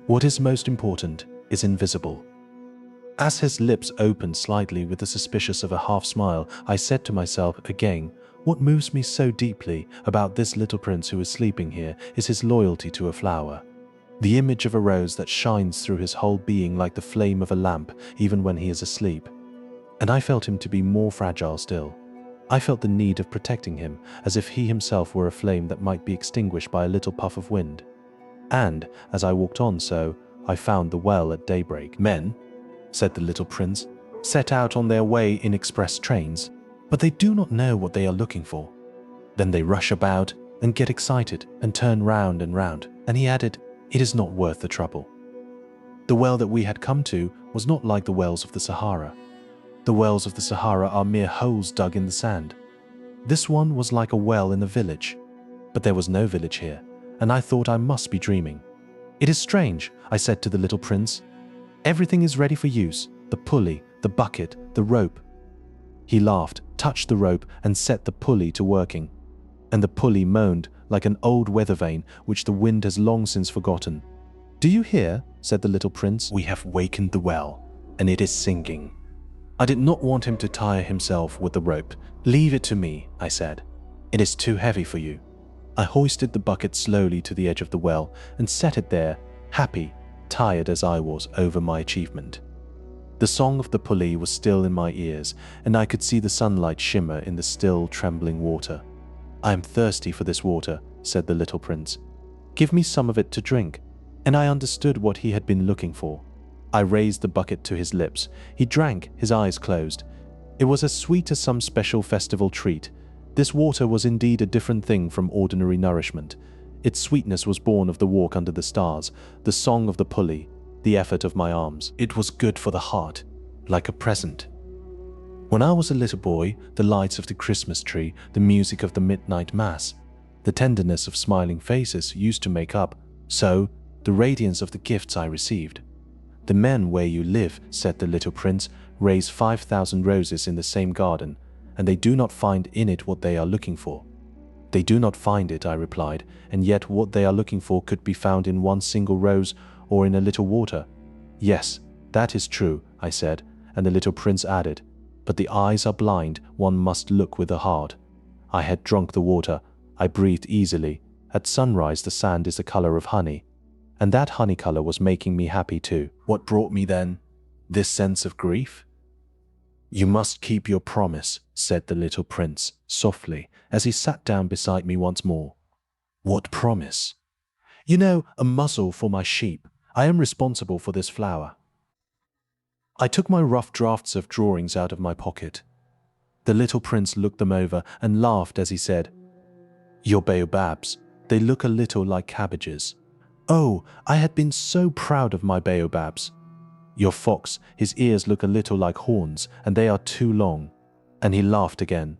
What is most important is invisible. As his lips opened slightly with the suspicious of a half-smile, I said to myself again, what moves me so deeply about this little prince who is sleeping here is his loyalty to a flower. The image of a rose that shines through his whole being like the flame of a lamp even when he is asleep. And I felt him to be more fragile still. I felt the need of protecting him, as if he himself were a flame that might be extinguished by a little puff of wind. And, as I walked on so, I found the well at daybreak. Men, said the little prince, set out on their way in express trains, but they do not know what they are looking for. Then they rush about and get excited and turn round and round, and he added, it is not worth the trouble. The well that we had come to was not like the wells of the Sahara. The wells of the Sahara are mere holes dug in the sand. This one was like a well in a village, but there was no village here, and I thought I must be dreaming. It is strange, I said to the little prince. Everything is ready for use, the pulley, the bucket, the rope. He laughed, touched the rope, and set the pulley to working. And the pulley moaned like an old weather vane which the wind has long since forgotten. Do you hear? Said the little prince. We have wakened the well, and it is singing. I did not want him to tire himself with the rope. "Leave it to me," I said. "It is too heavy for you." I hoisted the bucket slowly to the edge of the well and set it there, happy, tired as I was over my achievement. The song of the pulley was still in my ears, and I could see the sunlight shimmer in the still, trembling water. "I am thirsty for this water," said the little prince. "Give me some of it to drink." And I understood what he had been looking for. I raised the bucket to his lips. He drank, his eyes closed. It was as sweet as some special festival treat. This water was indeed a different thing from ordinary nourishment. Its sweetness was born of the walk under the stars, the song of the pulley, the effort of my arms. It was good for the heart, like a present. When I was a little boy, the lights of the Christmas tree, the music of the midnight mass, the tenderness of smiling faces used to make up, so, the radiance of the gifts I received. "The men where you live," said the little prince, "raise 5,000 roses in the same garden, and they do not find in it what they are looking for." "They do not find it," I replied, "and yet what they are looking for could be found in one single rose or in a little water." "Yes, that is true," I said, and the little prince added, "but the eyes are blind, one must look with the heart." I had drunk the water. I breathed easily. At sunrise the sand is the color of honey. And that honey color was making me happy too. What brought me then? This sense of grief? "You must keep your promise," said the little prince, softly, as he sat down beside me once more. "What promise?" "You know, a muzzle for my sheep. I am responsible for this flower." I took my rough drafts of drawings out of my pocket. The little prince looked them over and laughed as he said, "Your baobabs, they look a little like cabbages." Oh, I had been so proud of my baobabs. "Your fox, his ears look a little like horns, and they are too long." And he laughed again.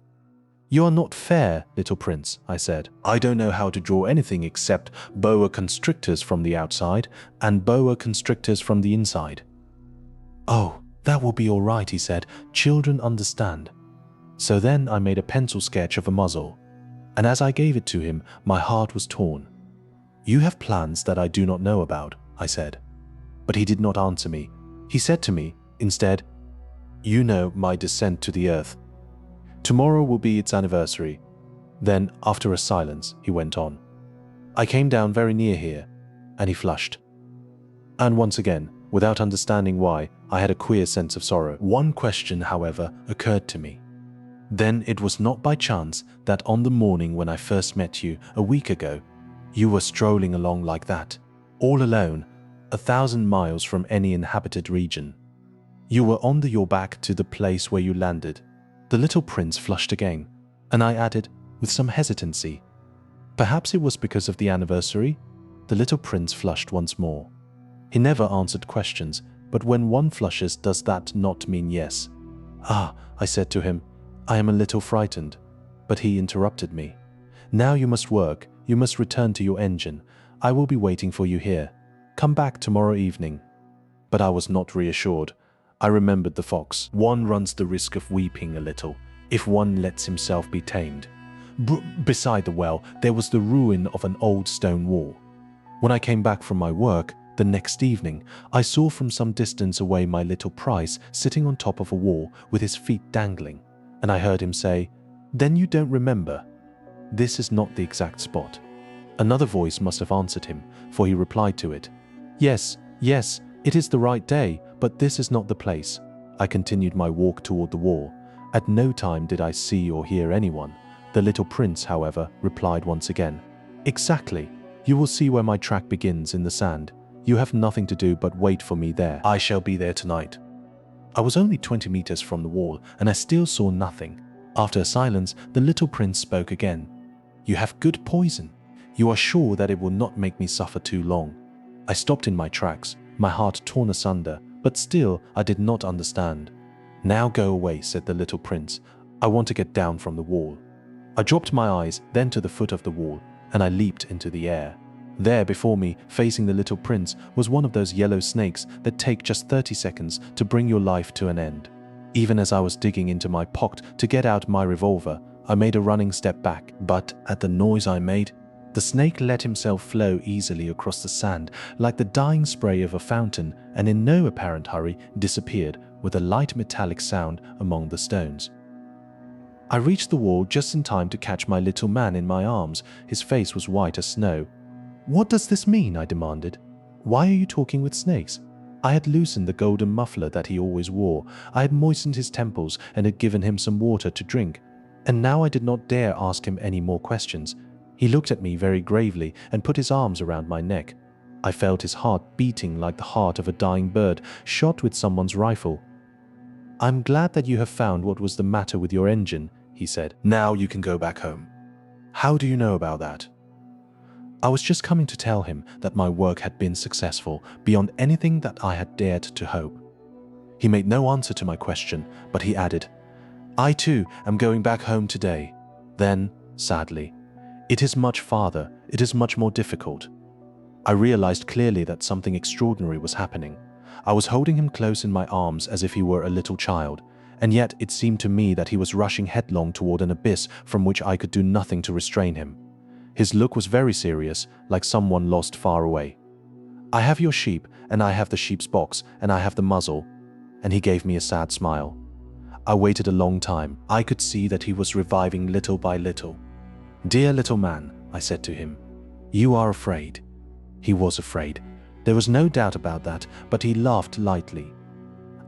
"You are not fair, little prince," I said. "I don't know how to draw anything except boa constrictors from the outside and boa constrictors from the inside." "Oh, that will be all right," he said. "Children understand." So then I made a pencil sketch of a muzzle, and as I gave it to him, my heart was torn. "You have plans that I do not know about," I said. But he did not answer me. He said to me, instead, "You know my descent to the earth. Tomorrow will be its anniversary." Then, after a silence, he went on, "I came down very near here," and he flushed. And once again, without understanding why, I had a queer sense of sorrow. One question, however, occurred to me. Then it was not by chance that on the morning when I first met you, a week ago, you were strolling along like that, all alone, 1,000 miles from any inhabited region. You were on your back to the place where you landed. The little prince flushed again, and I added, with some hesitancy, "Perhaps it was because of the anniversary?" The little prince flushed once more. He never answered questions, but when one flushes, does that not mean yes? "Ah," I said to him, "I am a little frightened." But he interrupted me. "Now you must work. You must return to your engine. I will be waiting for you here. Come back tomorrow evening." But I was not reassured. I remembered the fox. One runs the risk of weeping a little if one lets himself be tamed. Beside the well, there was the ruin of an old stone wall. When I came back from my work, the next evening, I saw from some distance away my little prize sitting on top of a wall with his feet dangling, and I heard him say, "Then you don't remember? This is not the exact spot." Another voice must have answered him, for he replied to it, Yes, it is the right day, but this is not the place." I continued my walk toward the wall. At no time did I see or hear anyone. The little prince, however, replied once again, "Exactly. You will see where my track begins in the sand. You have nothing to do but wait for me there. I shall be there tonight." I was only 20 meters from the wall, and I still saw nothing. After a silence, the little prince spoke again. "You have good poison. You are sure that it will not make me suffer too long?" I stopped in my tracks, my heart torn asunder, but still I did not understand. "Now go away," said the little prince. "I want to get down from the wall." I dropped my eyes then to the foot of the wall, and I leaped into the air. There before me, facing the little prince, was one of those yellow snakes that take just 30 seconds to bring your life to an end. Even as I was digging into my pocket to get out my revolver, I made a running step back, but at the noise I made, the snake let himself flow easily across the sand like the dying spray of a fountain and in no apparent hurry disappeared with a light metallic sound among the stones. I reached the wall just in time to catch my little man in my arms. His face was white as snow. "What does this mean?" I demanded. "Why are you talking with snakes?" I had loosened the golden muffler that he always wore. I had moistened his temples and had given him some water to drink. And now I did not dare ask him any more questions. He looked at me very gravely and put his arms around my neck. I felt his heart beating like the heart of a dying bird shot with someone's rifle. "I'm glad that you have found what was the matter with your engine," he said. "Now you can go back home." "How do you know about that?" I was just coming to tell him that my work had been successful beyond anything that I had dared to hope. He made no answer to my question, but he added, "I too am going back home today." Then, sadly, "It is much farther, it is much more difficult." I realized clearly that something extraordinary was happening. I was holding him close in my arms as if he were a little child, and yet it seemed to me that he was rushing headlong toward an abyss from which I could do nothing to restrain him. His look was very serious, like someone lost far away. "I have your sheep, and I have the sheep's box, and I have the muzzle." And he gave me a sad smile. I waited a long time. I could see that he was reviving little by little. "Dear little man," I said to him, "you are afraid." He was afraid. There was no doubt about that, but he laughed lightly.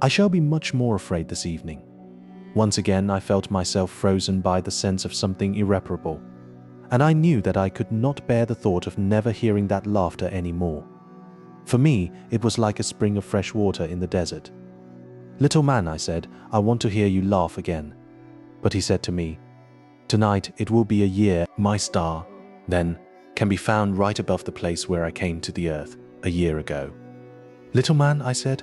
"I shall be much more afraid this evening." Once again I felt myself frozen by the sense of something irreparable. And I knew that I could not bear the thought of never hearing that laughter any more. For me, it was like a spring of fresh water in the desert. "Little man," I said, "I want to hear you laugh again." But he said to me, "Tonight it will be a year. My star, then, can be found right above the place where I came to the earth a year ago." "Little man," I said,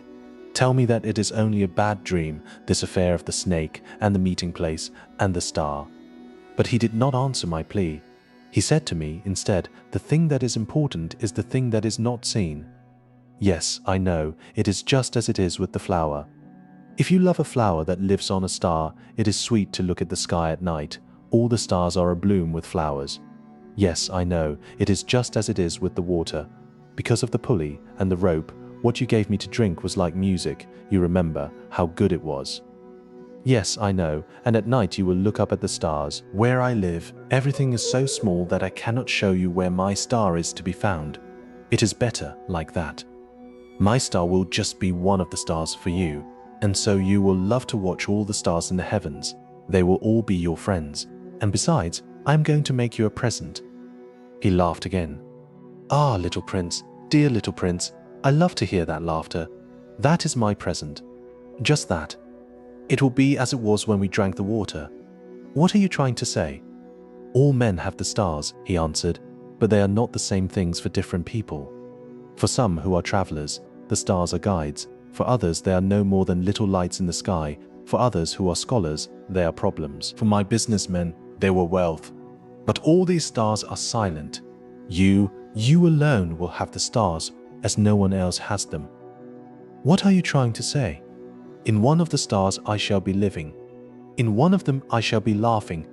"tell me that it is only a bad dream, this affair of the snake and the meeting place and the star." But he did not answer my plea. He said to me, instead, "The thing that is important is the thing that is not seen." Yes, I know, it is just as it is with the flower. If you love a flower that lives on a star, it is sweet to look at the sky at night. All the stars are abloom with flowers. Yes, I know, it is just as it is with the water. Because of the pulley and the rope, what you gave me to drink was like music. You remember how good it was. Yes, I know, and at night you will look up at the stars. Where I live, everything is so small that I cannot show you where my star is to be found. It is better like that. My star will just be one of the stars for you, and so you will love to watch all the stars in the heavens. They will all be your friends, and besides, I am going to make you a present. He laughed again. "Ah, little prince, dear little prince, I love to hear that laughter. That is my present. Just that. It will be as it was when we drank the water." "What are you trying to say?" "All men have the stars," he answered, "but they are not the same things for different people. For some who are travelers, the stars are guides. For others, they are no more than little lights in the sky. For others who are scholars, they are problems. For my businessmen, they were wealth. But all these stars are silent. You alone will have the stars, as no one else has them." "What are you trying to say?" "In one of the stars I shall be living. In one of them I shall be laughing.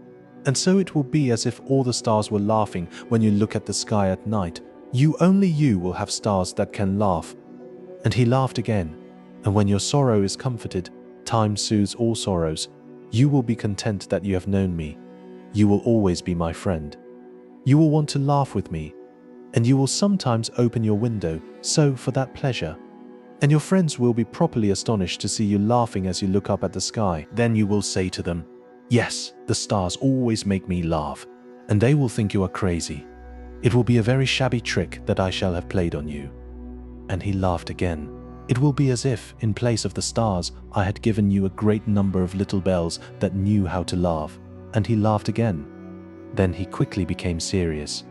And so it will be as if all the stars were laughing when you look at the sky at night. Only you will have stars that can laugh." And he laughed again. "And when your sorrow is comforted, time soothes all sorrows. You will be content that you have known me. You will always be my friend. You will want to laugh with me. And you will sometimes open your window, so for that pleasure. And your friends will be properly astonished to see you laughing as you look up at the sky. Then you will say to them, 'Yes, the stars always make me laugh,' and they will think you are crazy. It will be a very shabby trick that I shall have played on you." And he laughed again. "It will be as if, in place of the stars, I had given you a great number of little bells that knew how to laugh." And he laughed again. Then he quickly became serious.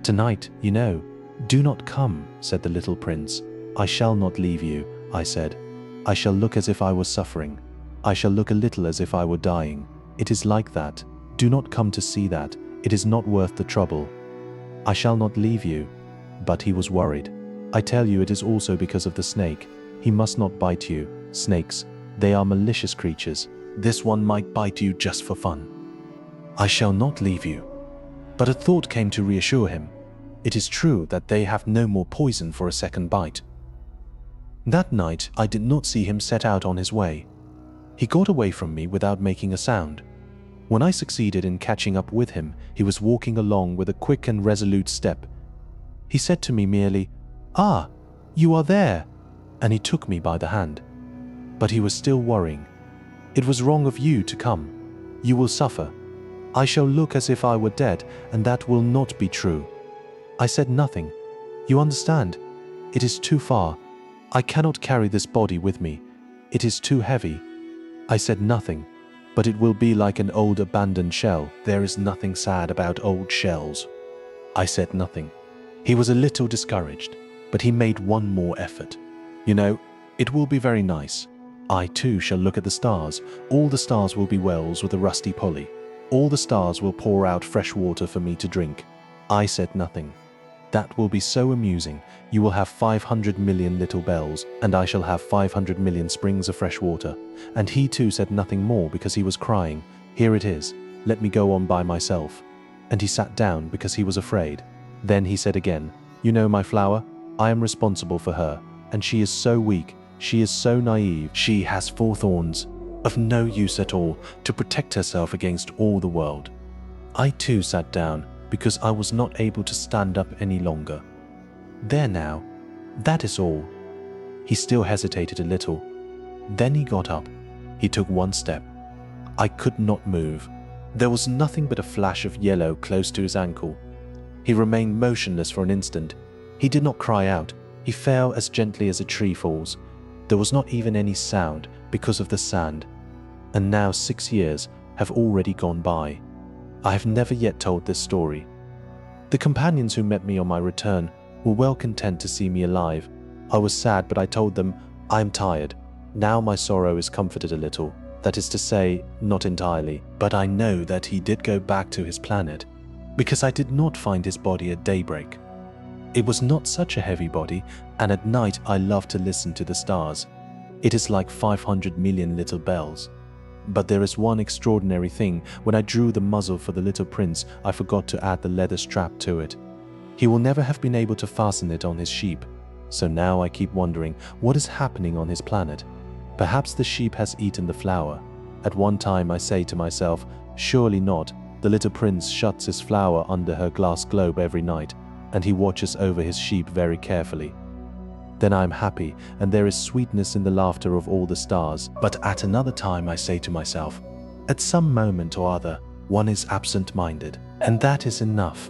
"Tonight, you know." "Do not come," said the little prince. "I shall not leave you," I said. "I shall look as if I was suffering. I shall look a little as if I were dying. It is like that. Do not come to see that. It is not worth the trouble. I shall not leave you." But he was worried. "I tell you it is also because of the snake. He must not bite you. Snakes, they are malicious creatures. This one might bite you just for fun." "I shall not leave you." But a thought came to reassure him. "It is true that they have no more poison for a second bite." That night, I did not see him set out on his way. He got away from me without making a sound. When I succeeded in catching up with him, he was walking along with a quick and resolute step. He said to me merely, "Ah, you are there," and he took me by the hand. But he was still worrying. "It was wrong of you to come. You will suffer. I shall look as if I were dead, and that will not be true." I said nothing. "You understand? It is too far. I cannot carry this body with me. It is too heavy." I said nothing, but it will be like an old abandoned shell. There is nothing sad about old shells. I said nothing. He was a little discouraged, but he made one more effort. "You know, it will be very nice. I too shall look at the stars. All the stars will be wells with a rusty pulley. All the stars will pour out fresh water for me to drink." I said nothing. "That will be so amusing. You will have 500 million little bells, and I shall have 500 million springs of fresh water." And he too said nothing more because he was crying, "Here it is. Let me go on by myself." And he sat down because he was afraid. Then he said again, "You know my flower? I am responsible for her, and she is so weak. She is so naive. She has 4 thorns, of no use at all, to protect herself against all the world." I too sat down because I was not able to stand up any longer. "There now, that is all." He still hesitated a little. Then he got up. He took 1 step. I could not move. There was nothing but a flash of yellow close to his ankle. He remained motionless for an instant. He did not cry out. He fell as gently as a tree falls. There was not even any sound because of the sand. And now 6 years have already gone by. I have never yet told this story. The companions who met me on my return were well content to see me alive. I was sad, but I told them, "I am tired. Now my sorrow is comforted a little. That is to say, not entirely. But I know that he did go back to his planet, because I did not find his body at daybreak. It was not such a heavy body, and at night I love to listen to the stars. It is like 500 million little bells. But there is one extraordinary thing. When I drew the muzzle for the little prince, I forgot to add the leather strap to it. He will never have been able to fasten it on his sheep. So now I keep wondering what is happening on his planet. Perhaps the sheep has eaten the flower. At one time I say to myself, surely not. The little prince shuts his flower under her glass globe every night, and he watches over his sheep very carefully. Then I am happy, and there is sweetness in the laughter of all the stars. But at another time I say to myself, at some moment or other, one is absent-minded, and that is enough.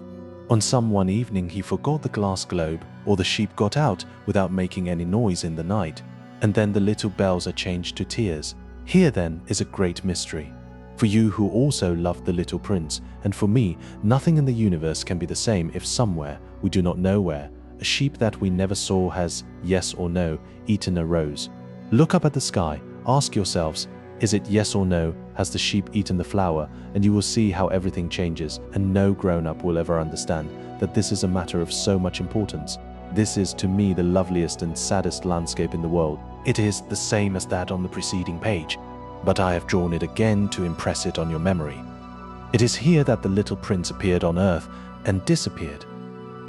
On some one evening he forgot the glass globe, or the sheep got out without making any noise in the night, and then the little bells are changed to tears. Here then is a great mystery. For you who also loved the little prince, and for me, nothing in the universe can be the same if somewhere, we do not know where, a sheep that we never saw has, yes or no, eaten a rose. Look up at the sky, ask yourselves, is it yes or no, has the sheep eaten the flower, and you will see how everything changes, and no grown-up will ever understand that this is a matter of so much importance. This is to me the loveliest and saddest landscape in the world. It is the same as that on the preceding page, but I have drawn it again to impress it on your memory. It is here that the little prince appeared on earth and disappeared.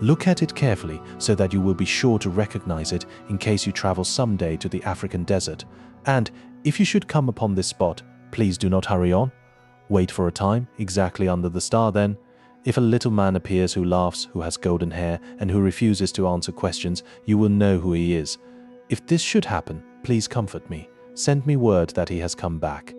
Look at it carefully so that you will be sure to recognize it in case you travel someday to the African desert. And if you should come upon this spot, please do not hurry on. Wait for a time, exactly under the star then. If a little man appears who laughs, who has golden hair, and who refuses to answer questions, you will know who he is. If this should happen, please comfort me. Send me word that he has come back.